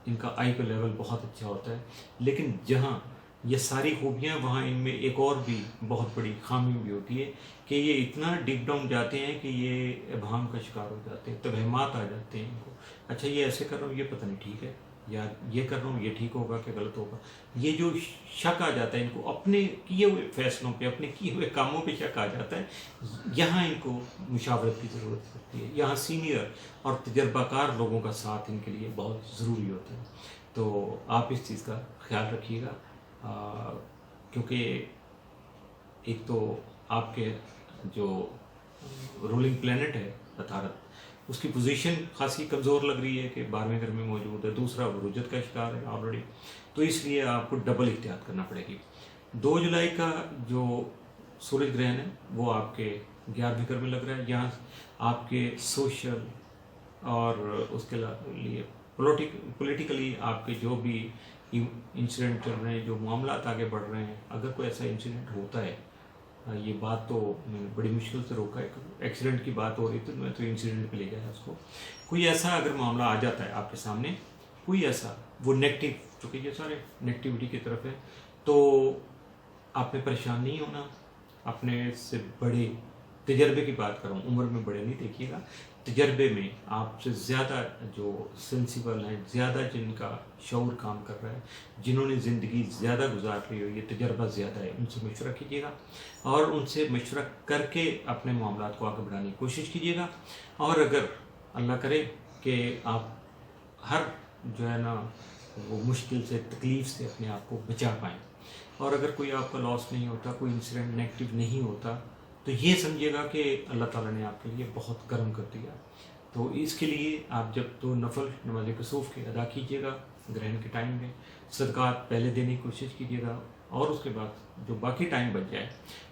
ان کا آئی کا لیول بہت اچھا ہوتا ہے. لیکن جہاں یہ ساری خوبیاں, وہاں ان میں ایک اور بھی بہت بڑی خامی بھی ہوتی ہے کہ یہ اتنا ڈیپ ڈاؤن جاتے ہیں کہ یہ ابہام کا شکار ہو جاتے ہیں, توہمات آ جاتے ہیں ان کو. اچھا یہ ایسے کر رہا ہوں, یہ پتہ نہیں ٹھیک ہے, یا یہ کر رہا ہوں یہ ٹھیک ہوگا کہ غلط ہوگا. یہ جو شک آ جاتا ہے ان کو اپنے کیے ہوئے فیصلوں پہ, اپنے کیے ہوئے کاموں پہ شک آ جاتا ہے, یہاں ان کو مشاورت کی ضرورت پڑتی ہے. یہاں سینئر اور تجربہ کار لوگوں کا ساتھ ان کے لیے بہت ضروری ہوتا ہے. تو آپ اس چیز کا خیال رکھیے گا, کیونکہ ایک تو آپ کے جو رولنگ پلینٹ ہے عطارد, اس کی پوزیشن خاصی کمزور لگ رہی ہے کہ 12ویں گھر میں موجود ہے. دوسرا وہ رجت کا شکار ہے آلریڈی, تو اس لیے آپ کو ڈبل احتیاط کرنا پڑے گی. 2 جولائی کا جو سورج گرہن ہے وہ آپ کے 11ویں گھر میں لگ رہا ہے. یہاں آپ کے سوشل اور اس کے لیے پولیٹیکلی آپ کے جو بھی انسیڈنٹ چل رہے ہیں, جو معاملات آگے بڑھ رہے ہیں, اگر کوئی ایسا انسیڈنٹ ہوتا ہے, یہ بات تو میں نے بڑی مشکل سے روکا ہے, ایکسیڈنٹ کی بات ہو رہی تھی میں تو انسیڈنٹ پہ لے گیا اس کو. کوئی ایسا اگر معاملہ آ جاتا ہے آپ کے سامنے, کوئی ایسا وہ نیگیٹو, چونکہ یہ سارے نیگیٹیوٹی کی طرف ہے, تو آپ نے پریشان نہیں ہونا. اپنے سے بڑے تجربے کی بات کروں, عمر میں بڑے نہیں دیکھیے گا, تجربے میں آپ سے زیادہ جو سینسیبل ہیں, زیادہ جن کا شعور کام کر رہا ہے, جنہوں نے زندگی زیادہ گزار لی ہو, یہ تجربہ زیادہ ہے, ان سے مشورہ کیجیے گا اور ان سے مشورہ کر کے اپنے معاملات کو آگے بڑھانے کی کوشش کیجیے گا. اور اگر اللہ کرے کہ آپ ہر جو ہے نا وہ مشکل سے, تکلیف سے اپنے آپ کو بچا پائیں, اور اگر کوئی آپ کا لاس نہیں ہوتا, کوئی انسیڈنٹ نیگیٹو نہیں ہوتا, تو یہ سمجھیے گا کہ اللہ تعالیٰ نے آپ کے لیے بہت کرم کر دیا. تو اس کے لیے آپ جب 2 نفل نماز کسوف کے ادا کیجیے گا گرہن کے ٹائم میں, صدقات پہلے دینے کی کوشش کیجیے گا, اور اس کے بعد جو باقی ٹائم بچ جائے,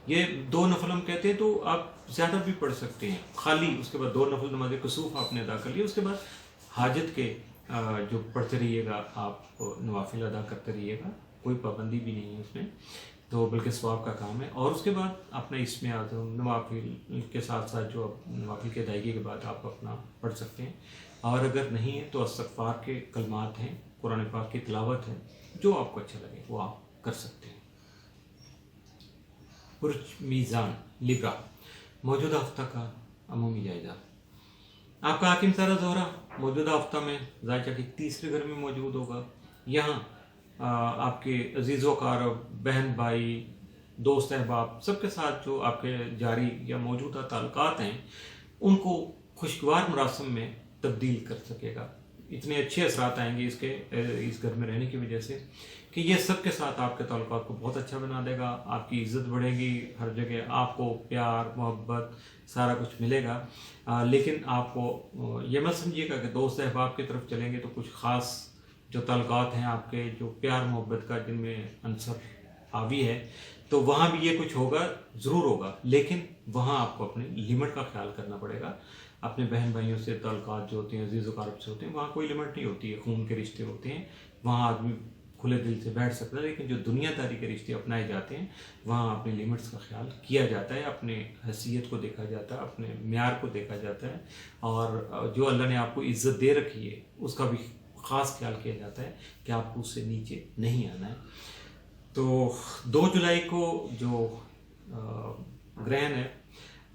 یہ 2 نفل ہم کہتے ہیں تو آپ زیادہ بھی پڑھ سکتے ہیں, خالی اس کے بعد 2 نفل نماز کسوف آپ نے ادا کر لیا, اس کے بعد حاجت کے जो पढ़ते रहिएगा, आप नवाफिल अदा करते रहिएगा, कोई पाबंदी भी नहीं है उसमें, तो बल्कि सवाब का काम है। और उसके बाद अपना इसमें आज़म नवाफिल के साथ साथ जो नवाफिल की अदायगी के बाद आप अपना पढ़ सकते हैं। और अगर नहीं है तो इस्तग़फ़ार के कलमात हैं, कुरान पाक की तिलावत है, जो आपको अच्छा लगे वो आप कर सकते हैं। बुर्ज मीज़ान लिब्रा, मौजूदा हफ्ता का अमूमी जायजा। आपका हाकिम सारा ज़ोहरा मौजूदा हफ्ता में ज़ायचा के तीसरे घर में मौजूद होगा। यहाँ आपके अजीज़ व क़ारब, बहन भाई, दोस्त अहबाब सबके साथ जो आपके जारी या मौजूदा ताल्लुकात हैं उनको खुशगवार मरासम में तब्दील कर सकेगा। इतने अच्छे असरात आएंगे इस घर में रहने की वजह से कि ये सब के साथ आपके ताल्लुकात को बहुत अच्छा बना देगा। आपकी इज़्ज़त बढ़ेगी, हर जगह आपको प्यार मोहब्बत सारा कुछ मिलेगा। लेकिन आपको ये मत समझिएगा कि दोस्त अहबाब की तरफ चलेंगे तो कुछ ख़ास जो ताल्लुकात हैं आपके, जो प्यार मोहब्बत का जिनमें अंसर हावी है, तो वहाँ भी ये कुछ होगा, ज़रूर होगा, लेकिन वहाँ आपको अपने लिमिट का ख्याल करना पड़ेगा। अपने बहन भाइयों से ताल्लुकात जो होते हैं, अजीज़ व क़ारब से होते हैं, वहाँ कोई लिमिट नहीं होती है, खून के रिश्ते होते हैं, वहाँ आदमी खुले दिल से बैठ सकता है। लेकिन जो दुनियादारी के रिश्ते अपनाए जाते हैं वहाँ अपने लिमिट्स का ख्याल किया जाता है, अपने हैसियत को देखा जाता है, अपने म्यार को देखा जाता है, और जो अल्लाह ने आपको इज़्ज़त दे रखी है उसका भी ख़ास ख्याल किया जाता है कि आपको उससे नीचे नहीं आना है। तो 2 जुलाई को जो ग्रहण है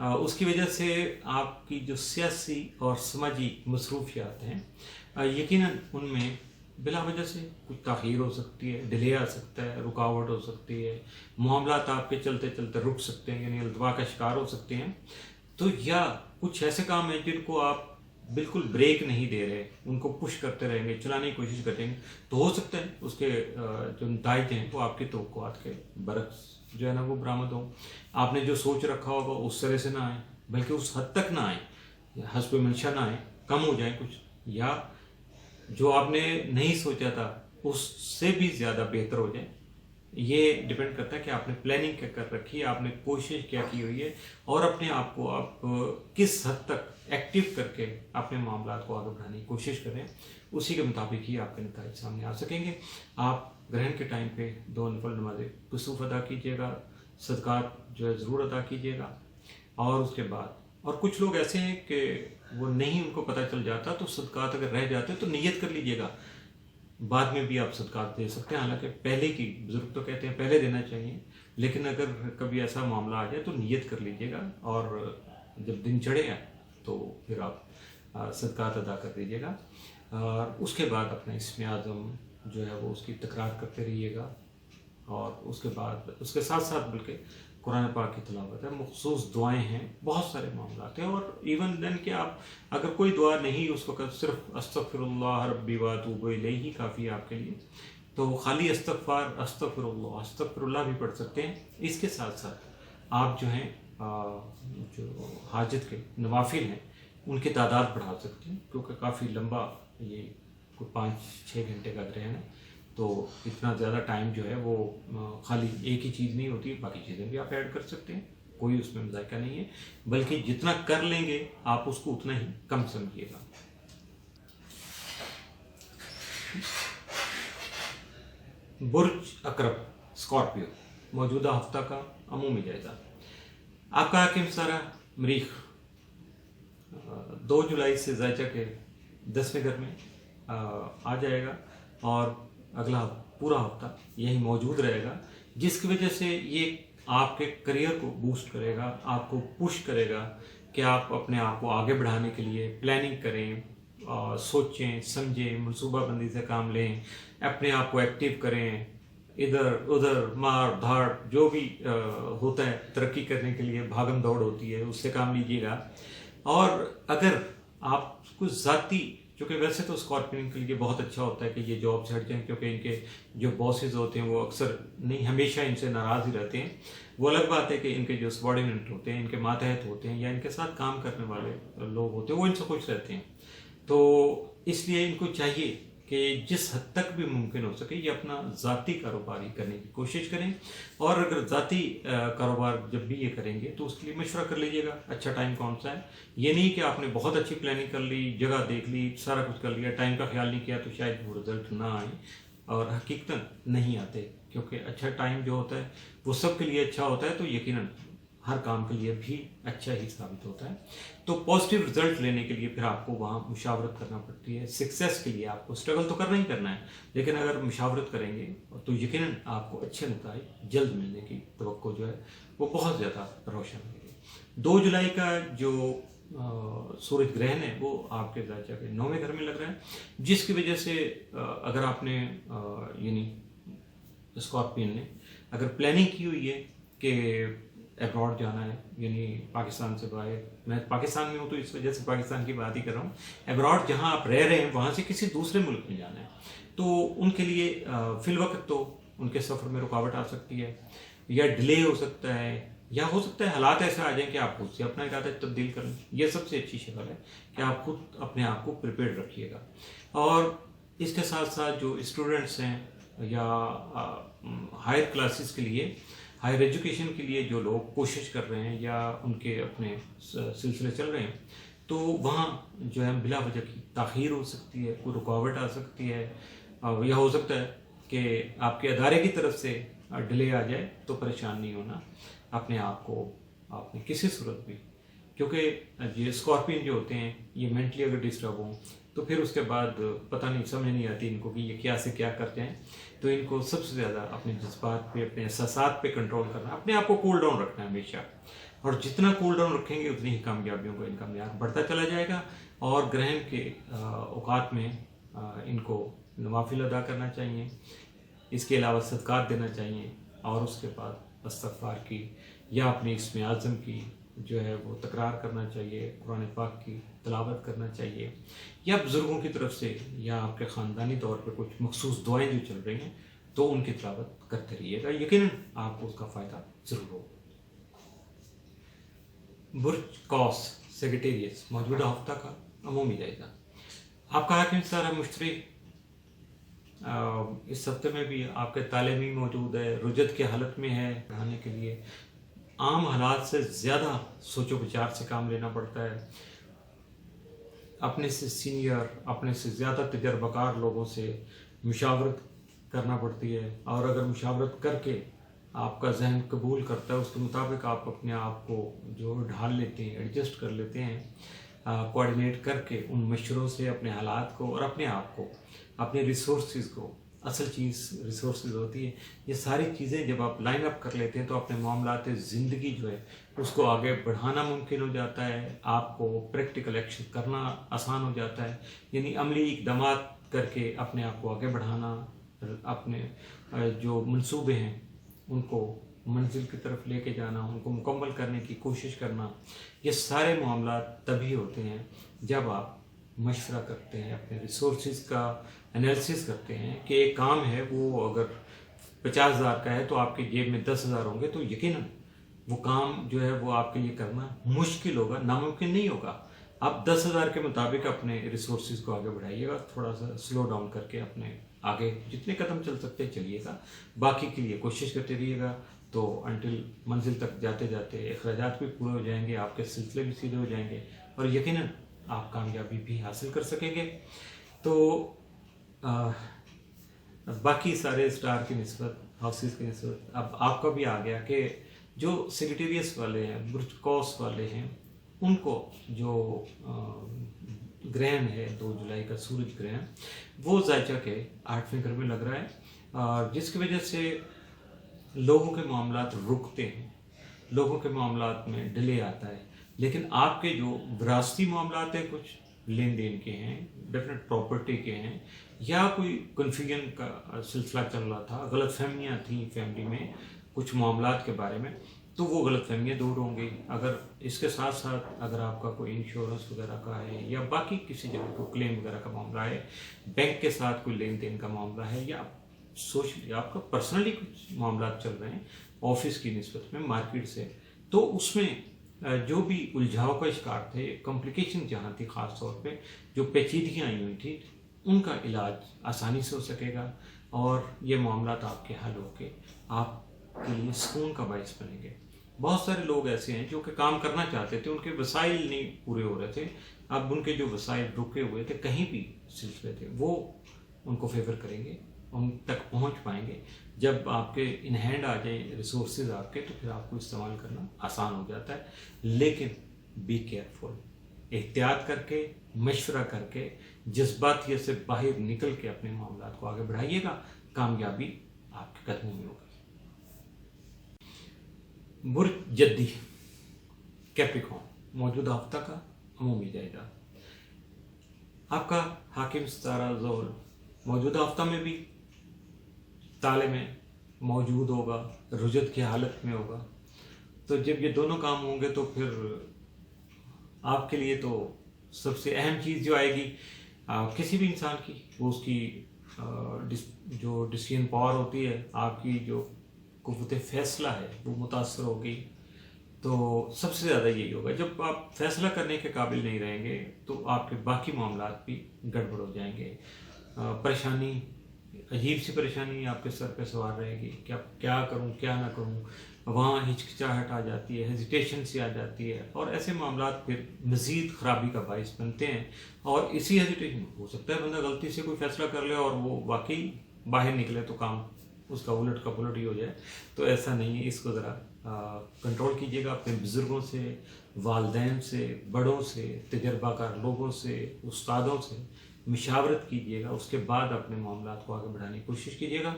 उसकी वजह से आपकी जो सियासी और समाजी मसरूफियात हैं यकीनन उनमें बिला वजह से कुछ ताख़ीर हो सकती है, डिले आ सकता है, रुकावट हो सकती है, मामलात आपके चलते चलते रुक सकते हैं, यानी अल्तवा का शिकार हो सकते हैं। तो या कुछ ऐसे काम हैं जिनको आप बिल्कुल ब्रेक नहीं दे रहे, उनको पुश करते रहेंगे, चलाने की कोशिश करेंगे, तो हो सकता है उसके जो नतीजे हैं वो आपकी तवक्कुआत के बरक्स जो है ना वो बरामद हो। आपने जो सोच रखा होगा उस तरह से ना आए, बल्कि उस हद तक ना आए, हस्ब मंशा ना आए, कम हो जाए कुछ, या जो आपने नहीं सोचा था उससे भी ज़्यादा बेहतर हो जाए। ये डिपेंड करता है कि आपने प्लानिंग क्या कर रखी है, आपने कोशिश क्या की हुई है, और अपने आप को आप किस हद तक एक्टिव करके अपने मामलात को आगे बढ़ाने की कोशिश करें, उसी के मुताबिक ही आपके नतीजे सामने आ सकेंगे। आप ग्रहण के टाइम पे 2 नफल नमाज़ें कुसूफ अदा कीजिएगा, सदक़ात जो है ज़रूर अदा कीजिएगा। और उसके बाद और कुछ लोग ऐसे हैं कि वो नहीं, उनको पता चल जाता, तो सदक़ात अगर रह जाते तो नियत कर लीजिएगा, बाद में भी आप सदक़ात दे सकते हैं। हालांकि पहले की बुजुर्ग तो कहते हैं पहले देना चाहिए, लेकिन अगर कभी ऐसा मामला आ जाए तो नियत कर लीजिएगा, और जब दिन चढ़ेगा तो फिर आप सदक़ात अदा कर दीजिएगा। और उसके बाद अपना इसमें आज़म जो है वो उसकी तकरार करते रहिएगा, और उसके बाद उसके साथ साथ बल्कि कुरान पाक की तिलावत है, मखसूस दुआएं हैं, बहुत सारे मामलात हैं। और इवन देन कि आप अगर कोई दुआ नहीं उस वक़्त सिर्फ अस्तग़फिरुल्लाह रब्बी व अतूबु इलैहि काफ़ी आपके लिए, तो खाली अस्तग़फ़ार अस्तग़फिरुल्लाह भी पढ़ सकते हैं। इसके साथ साथ आप जो हैं जो हाजत के नवाफिल हैं उनकी तादाद बढ़ा सकते हैं, क्योंकि काफ़ी लंबा ये कोई 5-6 घंटे का ग्रहण है, तो इतना ज़्यादा टाइम जो है वो खाली एक ही चीज़ नहीं होती, बाकी चीज़ें भी आप ऐड कर सकते हैं, कोई उसमें मज़ायका नहीं है, बल्कि जितना कर लेंगे आप उसको उतना ही कम समझिएगा। बुर्ज अकरब स्कॉर्पियो, मौजूदा हफ्ता का अमूमी जायजा। आपका हाकिम सारा मरीख 2 जुलाई से ज़ायचा के 10वें घर में आ जाएगा, और अगला पूरा हफ्ता यही मौजूद रहेगा, जिसकी वजह से ये आपके करियर को बूस्ट करेगा, आपको पुश करेगा कि आप अपने आप को आगे बढ़ाने के लिए प्लानिंग करें, सोचें समझें, मनसूबाबंदी से काम लें, अपने आप को एक्टिव करें, इधर उधर मार धाड़ जो भी होता है तरक्की करने के लिए भागम दौड़ होती है, उससे काम लीजिएगा। और अगर आप कुछ ज़ाती, क्योंकि वैसे तो स्कॉर्पियन के लिए बहुत अच्छा होता है कि ये जॉब से हट जाएं, क्योंकि इनके जो बॉसेस होते हैं वो अक्सर नहीं, हमेशा इनसे नाराज़ ही रहते हैं। वो अलग बात है कि इनके जो सबॉर्डिनेट होते हैं, इनके मातहत होते हैं, या इनके साथ काम करने वाले लोग होते हैं, वो इनसे खुश रहते हैं। तो इसलिए इनको चाहिए کہ جس حد تک بھی ممکن ہو سکے یہ اپنا ذاتی کاروبار ہی کرنے کی کوشش کریں، اور اگر ذاتی کاروبار جب بھی یہ کریں گے تو اس کے لیے مشورہ کر لیجیے گا اچھا ٹائم کون سا ہے۔ یہ نہیں کہ آپ نے بہت اچھی پلاننگ کر لی، جگہ دیکھ لی، سارا کچھ کر لیا، ٹائم کا خیال نہیں کیا تو شاید وہ رزلٹ نہ آئیں، اور حقیقتاً نہیں آتے، کیونکہ اچھا ٹائم جو ہوتا ہے وہ سب کے لیے اچھا ہوتا ہے، تو یقیناً ہر کام کے لیے بھی اچھا ہی ثابت ہوتا ہے۔ تو پازیٹیو رزلٹ لینے کے لیے پھر آپ کو وہاں مشاورت کرنا پڑتی ہے۔ سکسیس کے لیے آپ کو اسٹرگل تو کرنا ہی کرنا ہے، لیکن اگر مشاورت کریں گے تو یقیناً آپ کو اچھے نتائج جلد ملنے کی توقع جو ہے وہ بہت زیادہ روشن ہوگی۔ 2 جولائی کا جو سورج گرہن ہے وہ آپ کے ذاچہ کے 9ویں گھر میں لگ رہا ہے، جس کی وجہ سے اگر آپ نے یعنی اسکارپین نے اگر پلاننگ کی ہوئی ہے کہ ایبراڈ جانا ہے، یعنی پاکستان سے باہر، میں پاکستان میں ہوں تو اس وجہ سے پاکستان کی بات ہی کر رہا ہوں، ایبراڈ جہاں آپ رہ رہے ہیں وہاں سے کسی دوسرے ملک میں جانا ہے، تو ان کے لیے فی الوقت تو ان کے سفر میں رکاوٹ آ سکتی ہے، یا ڈیلے ہو سکتا ہے، یا ہو سکتا ہے حالات ایسے آ جائیں کہ آپ خود سے اپنا ارادہ تبدیل کریں۔ یہ سب سے اچھی شکل ہے کہ آپ خود اپنے آپ کو پریپیئرڈ رکھیے گا۔ اور اس کے ساتھ ساتھ جو اسٹوڈنٹس ہیں یا ہائر کلاسز کے لیے، ہائر ایجوکیشن کے لیے جو لوگ کوشش کر رہے ہیں یا ان کے اپنے سلسلے چل رہے ہیں، تو وہاں جو ہے بلا وجہ کی تاخیر ہو سکتی ہے، کوئی رکاوٹ آ سکتی ہے، یا ہو سکتا ہے کہ آپ کے ادارے کی طرف سے ڈیلے آ جائے، تو پریشان نہیں ہونا، اپنے آپ کو آپ نے کسی صورت بھی، کیونکہ یہ اسکارپین جو ہوتے ہیں یہ مینٹلی اگر ڈسٹرب ہوں تو پھر اس کے بعد پتہ نہیں، سمجھ نہیں آتی ان کو کہ یہ کیا سے کیا کر جائیں، تو ان کو سب سے زیادہ اپنے جذبات پہ، اپنے احساسات پہ کنٹرول کرنا، اپنے آپ کو کول ڈاؤن رکھنا ہے ہمیشہ، اور جتنا کول ڈاؤن رکھیں گے اتنی ہی کامیابیوں کا ان کا معیار بڑھتا چلا جائے گا۔ اور گرہن کے اوقات میں ان کو نوافل ادا کرنا چاہیے، اس کے علاوہ صدقات دینا چاہیے، اور اس کے بعد استغفار کی یا اپنے اسم اعظم کی جو ہے وہ تکرار کرنا چاہیے، قرآن پاک کی تلاوت کرنا چاہیے، یا بزرگوں کی طرف سے یا آپ کے خاندانی طور پہ کچھ مخصوص دعائیں جو چل رہی ہیں تو ان کی تلاوت کرتے رہیے گا، یقیناً آپ کو اس کا فائدہ ضرور ہوگا۔ برج قوس سیگیٹیریس موجودہ ہفتہ کا عمومی جائزہ۔ آپ کا حاکم ستارہ مشتری اس ہفتے میں بھی آپ کے تعلیمی موجود ہے، رجت کی حالت میں ہے، پڑھانے کے لیے عام حالات سے زیادہ سوچ و بچار سے کام لینا پڑتا ہے، اپنے سے سینئر، اپنے سے زیادہ تجربہ کار لوگوں سے مشاورت کرنا پڑتی ہے، اور اگر مشاورت کر کے آپ کا ذہن قبول کرتا ہے اس کے مطابق آپ اپنے آپ کو جو ڈھال لیتے ہیں، ایڈجسٹ کر لیتے ہیں، کوآرڈینیٹ کر کے ان مشوروں سے اپنے حالات کو اور اپنے آپ کو، اپنے ریسورسز کو، اصل چیز ریسورسز ہوتی ہے، یہ ساری چیزیں جب آپ لائن اپ کر لیتے ہیں تو اپنے معاملات زندگی جو ہے اس کو آگے بڑھانا ممکن ہو جاتا ہے، آپ کو پریکٹیکل ایکشن کرنا آسان ہو جاتا ہے، یعنی عملی اقدامات کر کے اپنے آپ کو آگے بڑھانا، اپنے جو منصوبے ہیں ان کو منزل کی طرف لے کے جانا، ان کو مکمل کرنے کی کوشش کرنا، یہ سارے معاملات تبھی ہوتے ہیں جب آپ مشورہ کرتے ہیں، اپنے ریسورسز کا انالیسس کرتے ہیں کہ ایک کام ہے وہ اگر 50,000 کا ہے تو آپ کی جیب میں 10,000 ہوں گے، تو یقیناً وہ کام جو ہے وہ آپ کے لیے کرنا مشکل ہوگا، ناممکن نہیں ہوگا۔ آپ 10,000 کے مطابق اپنے ریسورسز کو آگے بڑھائیے گا، تھوڑا سا سلو ڈاؤن کر کے اپنے آگے جتنے قدم چل سکتے چلیے گا، باقی کے لیے کوشش کرتے رہیے گا، تو انٹل منزل تک جاتے جاتے اخراجات بھی پورے ہو جائیں گے، آپ کے سلسلے بھی سیدھے ہو جائیں گے، اور یقیناً آپ کامیابی بھی حاصل کر سکیں گے۔ تو باقی سارے اسٹار کی نسبت، ہاؤسز کی نسبت اب آپ کا بھی آ گیا کہ جو سیگیٹیریس والے ہیں، برج قوس والے ہیں، ان کو جو گرہن ہے 2 جولائی کا سورج گرہن، وہ ذائچہ کے 8ویں گھر میں لگ رہا ہے، اور جس کی وجہ سے لوگوں کے معاملات رکتے ہیں، لوگوں کے معاملات میں ڈیلے آتا ہے، لیکن آپ کے جو وراثتی معاملات ہیں، کچھ لین دین کے ہیں، ڈیفینیٹ پراپرٹی کے ہیں، یا کوئی کنفیوژن کا سلسلہ چل رہا تھا، غلط فہمیاں تھیں فیملی میں کچھ معاملات کے بارے میں، تو وہ غلط فہمیاں دور ہوں گی۔ اگر اس کے ساتھ ساتھ اگر آپ کا کوئی انشورنس وغیرہ کا ہے، یا باقی کسی جگہ کو کلیم وغیرہ کا معاملہ ہے، بینک کے ساتھ کوئی لین دین کا معاملہ ہے، یا سوشلی آپ کا پرسنلی کچھ معاملات چل رہے ہیں آفس کی نسبت میں، مارکیٹ سے، تو اس میں جو بھی الجھاؤ کا شکار تھے، کمپلیکیشن جہاں تھی، خاص طور پہ جو پیچیدگیاں آئی ہوئی تھی، उनका इलाज आसानी से हो सकेगा और ये मामलात आपके हल होके आपके लिए सुकून का बायस बनेंगे। बहुत सारे लोग ऐसे हैं जो कि काम करना चाहते थे, उनके वसाइल नहीं पूरे हो रहे थे, अब उनके जो वसाइल रुके हुए थे कहीं भी सिलसिले थे, वो उनको फेवर करेंगे, उन तक पहुंच पाएंगे। जब आपके इन हैंड आ जाए रिसोर्सेज आपके, तो फिर आपको इस्तेमाल करना आसान हो जाता है। लेकिन बी केयरफुल, एहतियात करके, मशवरा करके, जज्बातियत से बाहर निकल के अपने मामलात को आगे बढ़ाइएगा, कामयाबी आपके कदमों में होगी। बुर्ज जद्दी कैप्रिकॉर्न, मौजूदा हफ्ता का अमूमी जायजा। आपका हाकिम सितारा ज़ोहल मौजूदा हफ्ता में भी ताले में मौजूद होगा, रुजत की हालत में होगा। तो जब ये दोनों काम होंगे तो फिर आपके लिए तो सबसे अहम चीज़ जो आएगी किसी भी इंसान की, वो उसकी जो डिसीजन पावर होती है, आपकी जो कुव्वत फैसला है, वो मुतासर होगी। तो सबसे ज़्यादा यही होगा, जब आप फैसला करने के काबिल नहीं रहेंगे तो आपके बाकी मामलात भी गड़बड़ हो जाएंगे। परेशानी, अजीब सी परेशानी आपके सर पे सवार रहेगी कि अब क्या करूं क्या ना करूं। वहाँ हिचकिचाहट आ जाती है, हेजिटेशन सी आ जाती है, और ऐसे मामलात फिर मज़ीद ख़राबी का बायस बनते हैं। और इसी हेजिटेशन, हो सकता है बंदा गलती से कोई फ़ैसला कर ले और वो वाकई बाहर निकले तो काम उसका उलट का पुलट ही हो जाए। तो ऐसा नहीं है, इसको ज़रा कंट्रोल कीजिएगा। अपने बुज़ुर्गों से, वालदैन से, बड़ों से, तजर्बाकार लोगों से, उस्तादों से मशावरत कीजिएगा, उसके बाद अपने मामलात को आगे बढ़ाने की कोशिश कीजिएगा।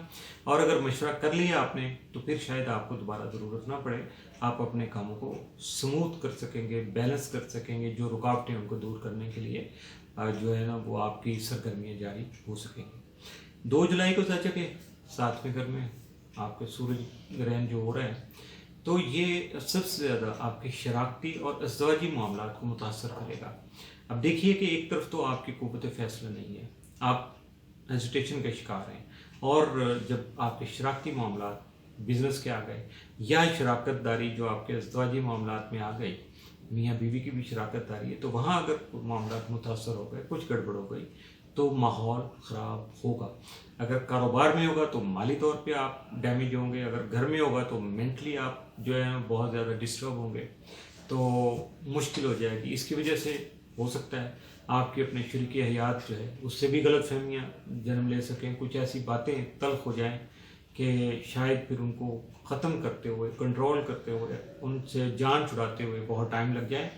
और अगर मशवरा कर लिया आपने तो फिर शायद आपको दोबारा ज़रूरत ना पड़े, आप अपने कामों को स्मूथ कर सकेंगे, बैलेंस कर सकेंगे। जो रुकावटें उनको दूर करने के लिए जो है ना, वो आपकी सरगर्मियाँ जारी हो सकेंगी। 2 जुलाई को सच के 7वें घर में आपके सूरज ग्रहण जो हो रहा है, तो ये सबसे ज़्यादा आपके शराकती और अज़वाजी मामलात को मुतासर करेगा। अब देखिए कि एक तरफ तो आपकी कुव्वत फैसला नहीं है, आप हेजिटेशन के शिकार हैं, और जब आपके शराकती मामलात बिजनेस के आ गए, या शराकत दारी जो आपके अज़वाजी मामलात में आ गई, मियाँ बीवी की भी शराकत दारी है, तो वहाँ अगर मामलात मुतासर हो गए, कुछ गड़बड़ हो गई, तो माहौल ख़राब होगा। अगर कारोबार में होगा तो माली तौर पे आप डैमेज होंगे, अगर घर में होगा तो मेंटली आप जो है बहुत ज़्यादा डिस्टर्ब होंगे, तो मुश्किल हो जाएगी। इसकी वजह से हो सकता है आपके अपने शरीक हयात जो है उससे भी गलत फहमियाँ जन्म ले सकें, कुछ ऐसी बातें तल्ख हो जाएं कि शायद फिर उनको ख़त्म करते हुए, कंट्रोल करते हुए, उनसे जान छुड़ाते हुए बहुत टाइम लग जाए।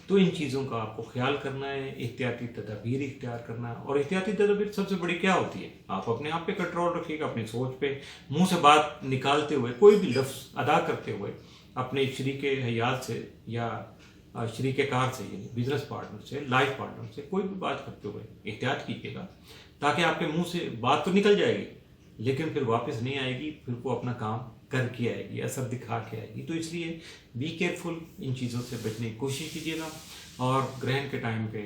तो इन चीज़ों का आपको ख्याल करना है, एहतियाती तदाबीर इख्तियार करना है। और एहतियाती तदाबीर सबसे बड़ी क्या होती है? आप अपने आप पे कंट्रोल रखिएगा, अपनी सोच पे, मुंह से बात निकालते हुए, कोई भी लफ्ज़ अदा करते हुए अपने शरीक हयात से या शरीक कार से, यानी बिजनेस पार्टनर से, लाइफ पार्टनर से कोई भी बात करते हुए एहतियात कीजिएगा, ताकि आपके मुंह से बात तो निकल जाएगी लेकिन फिर वापस नहीं आएगी, फिर वो अपना काम करके आएगी, असर दिखा के आएगी। तो इसलिए बी केयरफुल, इन चीज़ों से बचने की कोशिश कीजिएगा। और ग्रहण के टाइम पे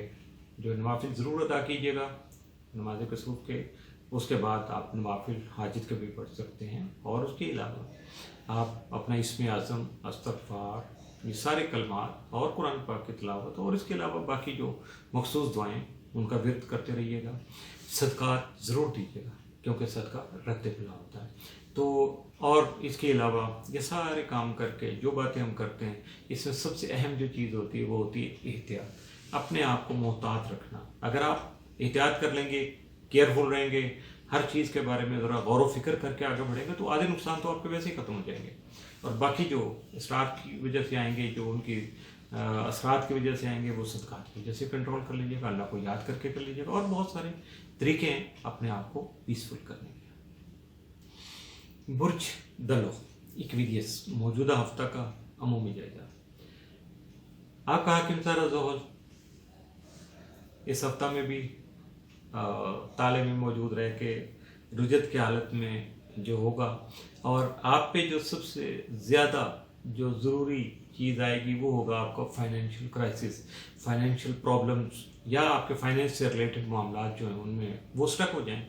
जो नवाफिल ज़रूर अदा कीजिएगा नमाज कसूफ के, उसके बाद आप नवाफिल हाजित के भी पढ़ सकते हैं। और उसके अलावा आप अपना इसमें आज़म, इस्तग़फ़ार, ये सारे कलमात और कुरान पाक की तिलावत, और इसके अलावा बाकी जो मखसूस दुआएं, उनका विर्द करते रहिएगा। सदक़ात ज़रूर दीजिएगा, क्योंकि सदका रद्द बिला होता है। तो और इसके अलावा ये सारे काम करके जो बातें हम करते हैं, इसमें सबसे अहम जो चीज़ होती है वो होती है एहतियात, अपने आप को मोहतात रखना। अगर आप एहतियात कर लेंगे, केयरफुल रहेंगे, हर चीज़ के बारे में ज़रा गौर व फिक्र करके आगे बढ़ेंगे, तो आधे नुकसान तो आपके वैसे ही ख़त्म हो जाएंगे। और बाकी जो असरात की वजह से आएंगे, जो उनकी असरात की वजह से आएंगे, वो सदक़ात की वजह से कंट्रोल कर लीजिएगा, अल्लाह को याद करके कर लीजिएगा। और बहुत सारे तरीके हैं अपने आप को पीसफुल करने के। बुर्ज दलो इक्विडियस, मौजूदा हफ्ता का अमूमी जायजा। आपका हाकिम सितारा ज़ोहल इस हफ्ता में भी ताले में मौजूद रह के रुजत की हालत में जो होगा, और आप पे जो सबसे ज़्यादा जो ज़रूरी चीज़ आएगी वो होगा आपका फाइनेंशियल क्राइसिस, फाइनेंशियल प्रॉब्लम्स, या आपके फाइनेंस से रिलेटेड मामला जो हैं उनमें वो स्टक हो जाएं,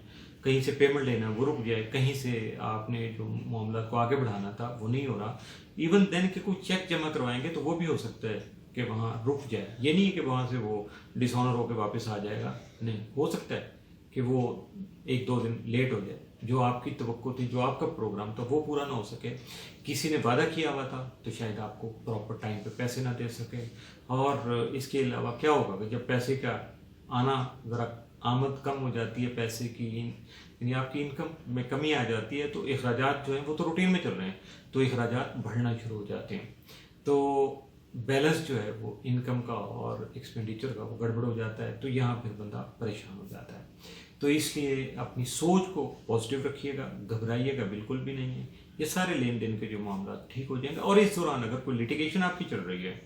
कहीं से पेमेंट लेना वो रुक जाए, कहीं से आपने जो मामला को आगे बढ़ाना था वो नहीं हो रहा। इवन देन के कोई चेक जमा करवाएंगे तो वो भी हो सकता है कि वहाँ रुक जाए। ये नहीं है कि वहाँ से वो डिसऑनर होकर वापस आ जाएगा, नहीं, हो सकता है कि वो 1-2 दिन लेट हो जाए, जो आपकी तवक्को थी, जो आपका प्रोग्राम था वो पूरा ना हो सके, किसी ने वादा किया हुआ था तो शायद आपको प्रॉपर टाइम पे पैसे ना दे सके। और इसके अलावा क्या होगा कि जब पैसे का आना ज़रा आमद कम हो जाती है, पैसे की यानी आपकी इनकम में कमी आ जाती है, तो अखराजात जो हैं वो तो रूटीन में चल रहे हैं, तो अखराजात बढ़ना शुरू हो जाते हैं, तो बैलेंस जो है वो इनकम का और एक्सपेंडिचर का वो गड़बड़ हो जाता है, तो यहाँ फिर बंदा परेशान हो जाता है। तो इसलिए अपनी सोच को पॉजिटिव रखिएगा, घबराइएगा बिल्कुल भी नहीं है, ये सारे लेन देन के जो मामला ठीक हो जाएंगे। और इस दौरान अगर कोई लिटिगेशन आपकी चल रही है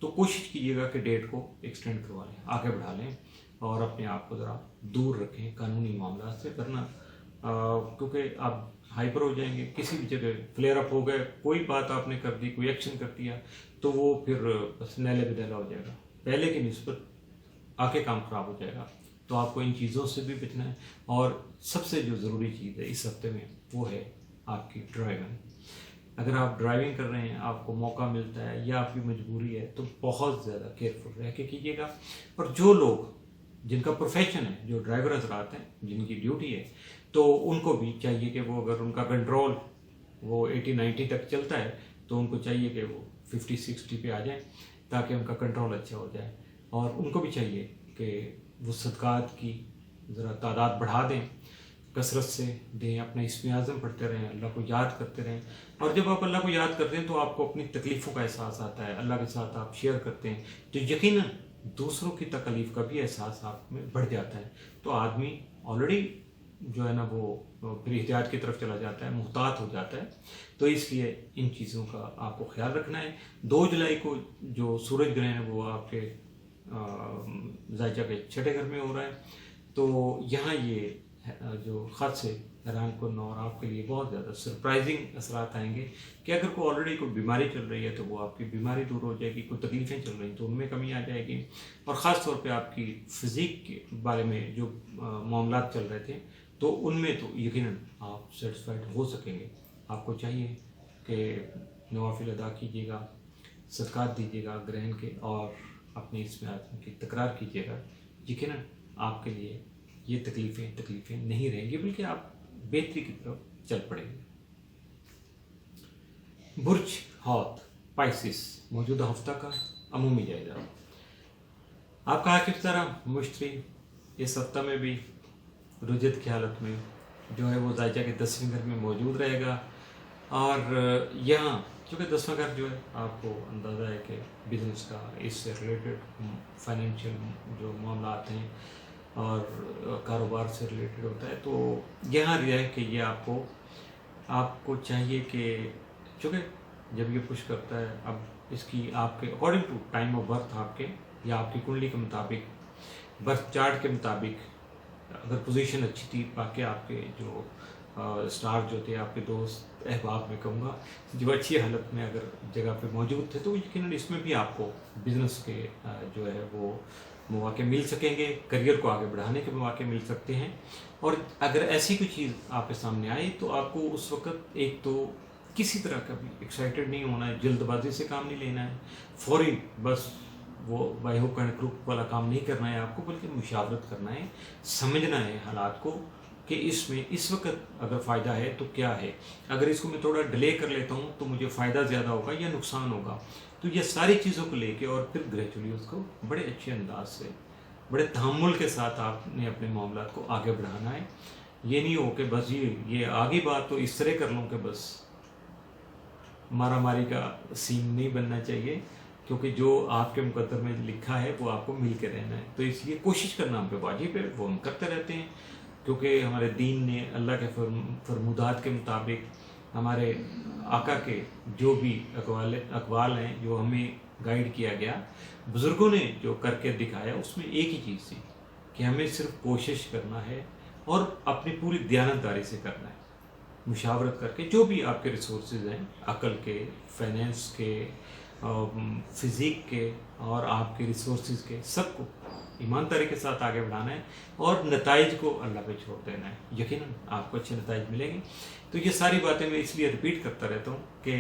तो कोशिश कीजिएगा कि डेट को एक्सटेंड करवा लें, आगे बढ़ा लें और अपने आप को ज़रा दूर रखें कानूनी मामला से, वरना क्योंकि आप हाइपर हो जाएंगे, किसी भी जगह फ्लेयर अप हो गए, कोई बात आपने कर दी, कोई एक्शन कर दिया, तो वो फिर बस नैले बेदैला हो जाएगा, पहले की निस्बत आके काम खराब हो जाएगा। तो आपको इन चीज़ों से भी बचना है। और सबसे जो ज़रूरी चीज़ है इस हफ्ते में वो है आपकी ड्राइविंग। अगर आप ड्राइविंग कर रहे हैं, आपको मौका मिलता है या आपकी मजबूरी है, तो बहुत ज़्यादा केयरफुल रह के कीजिएगा। और जो लोग जिनका प्रोफेशन है, जो ड्राइवर हजरात हैं, जिनकी ड्यूटी है, तो उनको भी चाहिए कि वो अगर उनका कंट्रोल वो 80-90 तक चलता है तो उनको चाहिए कि वो 50-60 पे आ जाए ताकि उनका कंट्रोल अच्छा हो जाए। और उनको भी चाहिए कि वो सदक़ात की ज़रा तादाद बढ़ा दें, कसरत से दें, अपना इस्म आज़म पढ़ते रहें, अल्लाह को याद करते रहें। और जब आप अल्लाह को याद करते हैं तो आपको अपनी तकलीफ़ों का एहसास आता है, अल्लाह के साथ आप शेयर करते हैं, तो यकीनन दूसरों की तकलीफ़ का भी एहसास आप में बढ़ जाता है। तो आदमी ऑलरेडी जो है ना वो फिर एहतियात की तरफ चला जाता है, मुहतात हो जाता है। तो इसलिए इन चीज़ों का आपको ख्याल रखना है। 2 जुलाई को जो सूरज ग्रहण है वो आपके ज़ायचा के छठे घर में हो रहा है, तो यहाँ ये जो ख़ास से हैरान कुन और आपके लिए बहुत ज़्यादा सरप्राइजिंग असरात आएंगे कि अगर कोई ऑलरेडी कोई बीमारी चल रही है तो वो आपकी बीमारी दूर हो जाएगी, कोई तकलीफ़ें चल रही तो उनमें कमी आ जाएगी। और ख़ास तौर पे आपकी फ़िज़िक के बारे में जो मामलात चल रहे थे तो उनमें तो यकीनन आप सेटिस्फाइड हो सकेंगे। आपको चाहिए कि नवाफिल अदा कीजिएगा, सदक़ात दीजिएगा ग्रहण के, और अपने इसमें आज़म की तकरार कीजिएगा। यकीनन आपके लिए ये तकलीफ़ें नहीं रहेंगी, बल्कि आप बेहतरी की तरफ चल पड़ेंगे। बुर्ज हौत पाइसिस मौजूदा हफ्ता का अमूमी जायजा। आपका आखिर तरह मुश्तरी इस हफ्ता में भी रुजत की हालत में जो है वो ज़ायचा के 10वें घर में मौजूद रहेगा। और यहाँ चूँकि 10वां घर जो है आपको अंदाज़ा है कि बिज़नेस का, इससे रिलेटेड फाइनेंशियल जो मामला आते हैं और कारोबार से रिलेटेड होता है, तो यहाँ रिया है कि ये आपको चाहिए कि चूँकि जब ये पुश करता है, अब इसकी आपके according to time of birth आपके या आपकी कुंडली के मुताबिक, बर्थ चार्ट के मुताबिक अगर पोजीशन अच्छी थी, बाकी आपके जो स्टार जो थे, आपके दोस्त अहबाब में कहूँगा, जो अच्छी हालत में अगर जगह पे मौजूद थे, तो यकीनन इसमें भी आपको बिज़नेस के जो है वो मौके मिल सकेंगे, करियर को आगे बढ़ाने के मौके मिल सकते हैं। और अगर ऐसी कोई चीज़ आपके सामने आई तो आपको उस वक्त एक तो किसी तरह का भी एक्साइटेड नहीं होना है, जल्दबाजी से काम नहीं लेना है, फौरी बस वो बाय हुक एंड क्रुक वाला काम नहीं करना है आपको, बल्कि मुशावरत करना है, समझना है हालात को कि इसमें इस वक्त अगर फ़ायदा है तो क्या है, अगर इसको मैं थोड़ा डिले कर लेता हूँ तो मुझे फ़ायदा ज़्यादा होगा या नुकसान होगा। तो ये सारी चीज़ों को लेके और फिर ग्रेजुअली उसको बड़े अच्छे अंदाज से, बड़े तहम्मुल के साथ आपने अपने मामलात को आगे बढ़ाना है। ये नहीं हो कि बस ये आगे बात तो इस तरह कर लूँ कि बस मारा मारी का सीन नहीं बनना चाहिए, क्योंकि जो आपके मुकद्दर में लिखा है वो आपको मिल के रहना है। तो इसलिए कोशिश करना हम पे वाजिब है, वो हम करते रहते हैं, क्योंकि हमारे दीन ने अल्लाह के फरमुदात के मुताबिक हमारे आका के जो भी अकवाल हैं जो हमें गाइड किया गया, बुज़ुर्गों ने जो करके दिखाया, उसमें एक ही चीज़ थी कि हमें सिर्फ कोशिश करना है और अपनी पूरी दयानतदारी से करना है, मुशावरत करके जो भी आपके रिसोर्सेज हैं, अकल के, फाइनेंस के, फिज़िक के और आपके रिसोर्सेज के, सबको ईमानदारी के साथ आगे बढ़ाना है और नताइज को अल्लाह पे छोड़ देना है। यकीनन आपको अच्छे नताइज मिलेंगे। तो ये सारी बातें मैं इसलिए रिपीट करता रहता हूँ कि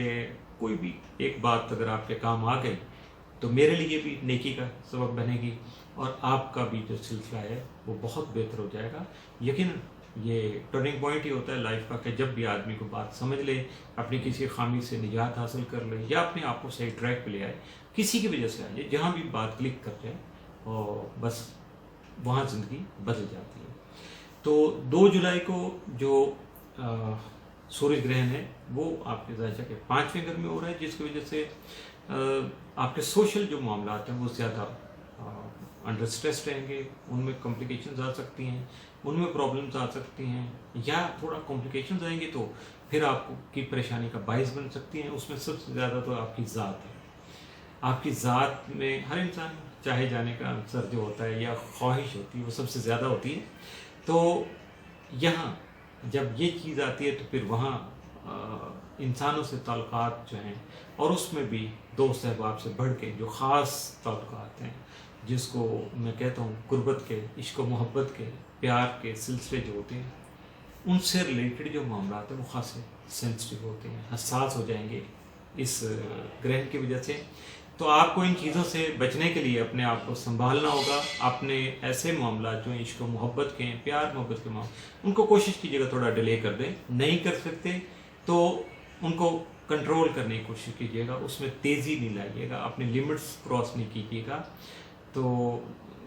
कोई भी एक बात अगर आपके काम आ गई तो मेरे लिए भी नेकी का सबब बनेगी और आपका भी जो सिलसिला है वो बहुत बेहतर हो जाएगा। यकीनन ये टर्निंग पॉइंट ही होता है लाइफ का कि जब भी आदमी को बात समझ ले, अपनी किसी खामी से निजात हासिल कर ले या अपने आप को सही ट्रैक पे ले आए, किसी की वजह से आए, जहाँ भी बात क्लिक कर जाए और बस वहाँ ज़िंदगी बदल जाती है। तो 2 जुलाई को जो सूर्य ग्रहण है वो आपके जायजा के 5वें घर में हो रहा है, जिसकी वजह से आपके सोशल जो मामला हैं वो ज़्यादा अंडर स्ट्रेस रहेंगे, उनमें कॉम्प्लिकेशंस आ सकती हैं, उनमें प्रॉब्लम्स आ सकती हैं या थोड़ा कॉम्प्लिकेशंस आएंगे तो फिर आपको की परेशानी का बायस बन सकती हैं। उसमें सबसे ज़्यादा तो आपकी ज़ात है। आपकी ज़ात में हर इंसान चाहे जाने का आंसर जो होता है या ख्वाहिश होती है वो सबसे ज़्यादा होती है। तो यहाँ जब ये चीज़ आती है तो फिर वहाँ इंसानों से ताल्लुकात जो हैं और उसमें भी दोस्त अहबाब से बढ़ के जो ख़ास ताल्लुकात हैं, जिसको मैं कहता हूँ गुर्बत के, इश्क व मोहब्बत के, प्यार के सिलसिले जो होते हैं, उनसे रिलेटेड जो मामला हैं वो ख़ासे सेंसिटिव होते हैं, हसास हो जाएंगे इस ग्रहण की वजह से। तो आपको इन चीज़ों से बचने के लिए अपने आप को संभालना होगा। अपने ऐसे मामला जो इश्क व मोहब्बत के हैं, प्यार मोहब्बत के मामले, उनको कोशिश कीजिएगा थोड़ा डिले कर दें। नहीं कर सकते तो उनको कंट्रोल करने की कोशिश कीजिएगा, उसमें तेज़ी नहीं लाइएगा, अपनी लिमिट्स क्रॉस नहीं कीजिएगा। तो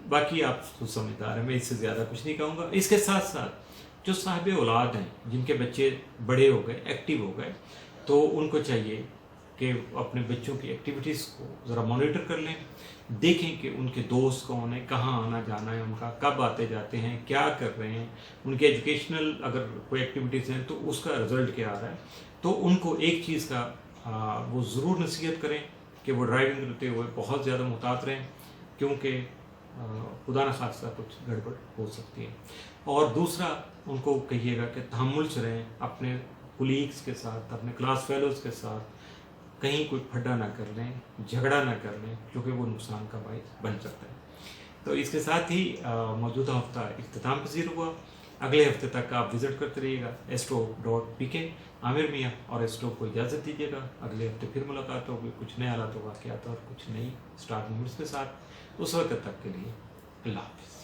बाकी आप खुद समझदार हैं, मैं इससे ज़्यादा कुछ नहीं कहूँगा। इसके साथ साथ जो साहिब औलाद हैं, जिनके बच्चे बड़े हो गए, एक्टिव हो गए, तो उनको चाहिए कि अपने बच्चों की एक्टिविटीज़ को ज़रा मॉनिटर कर लें, देखें कि उनके दोस्त कौन है, कहाँ आना जाना है उनका, कब आते जाते हैं, क्या कर रहे हैं, उनके एजुकेशनल अगर कोई एक्टिविटीज़ हैं तो उसका रिज़ल्ट क्या आ रहा है। तो उनको एक चीज़ का वो ज़रूर नसीहत करें कि वो ड्राइविंग करते हुए बहुत ज़्यादा मुहतात रहें, क्योंकि खुदा न खास्ता कुछ गड़बड़ हो सकती है। और दूसरा उनको कहिएगा कि तहम्मुल से रहें, अपने कुलीग्स के साथ, अपने क्लास फेलोज़ के साथ कहीं कोई फड्डा ना कर लें, झगड़ा ना कर लें, क्योंकि वो नुकसान का बायस बन सकता है। तो इसके साथ ही मौजूदा हफ्ता इख्तिताम पज़ीर हुआ। अगले हफ्ते तक आप विज़िट करते रहिएगा astro.pk। आमिर मियाँ और एस्ट्रो को इजाज़त दीजिएगा। अगले हफ्ते फिर मुलाकात होगी कुछ नए हालात वाक़यात और कुछ नई स्टार मूवमेंट्स के साथ। उस वक्त तक के लिए अल्लाह हाफ़िज़।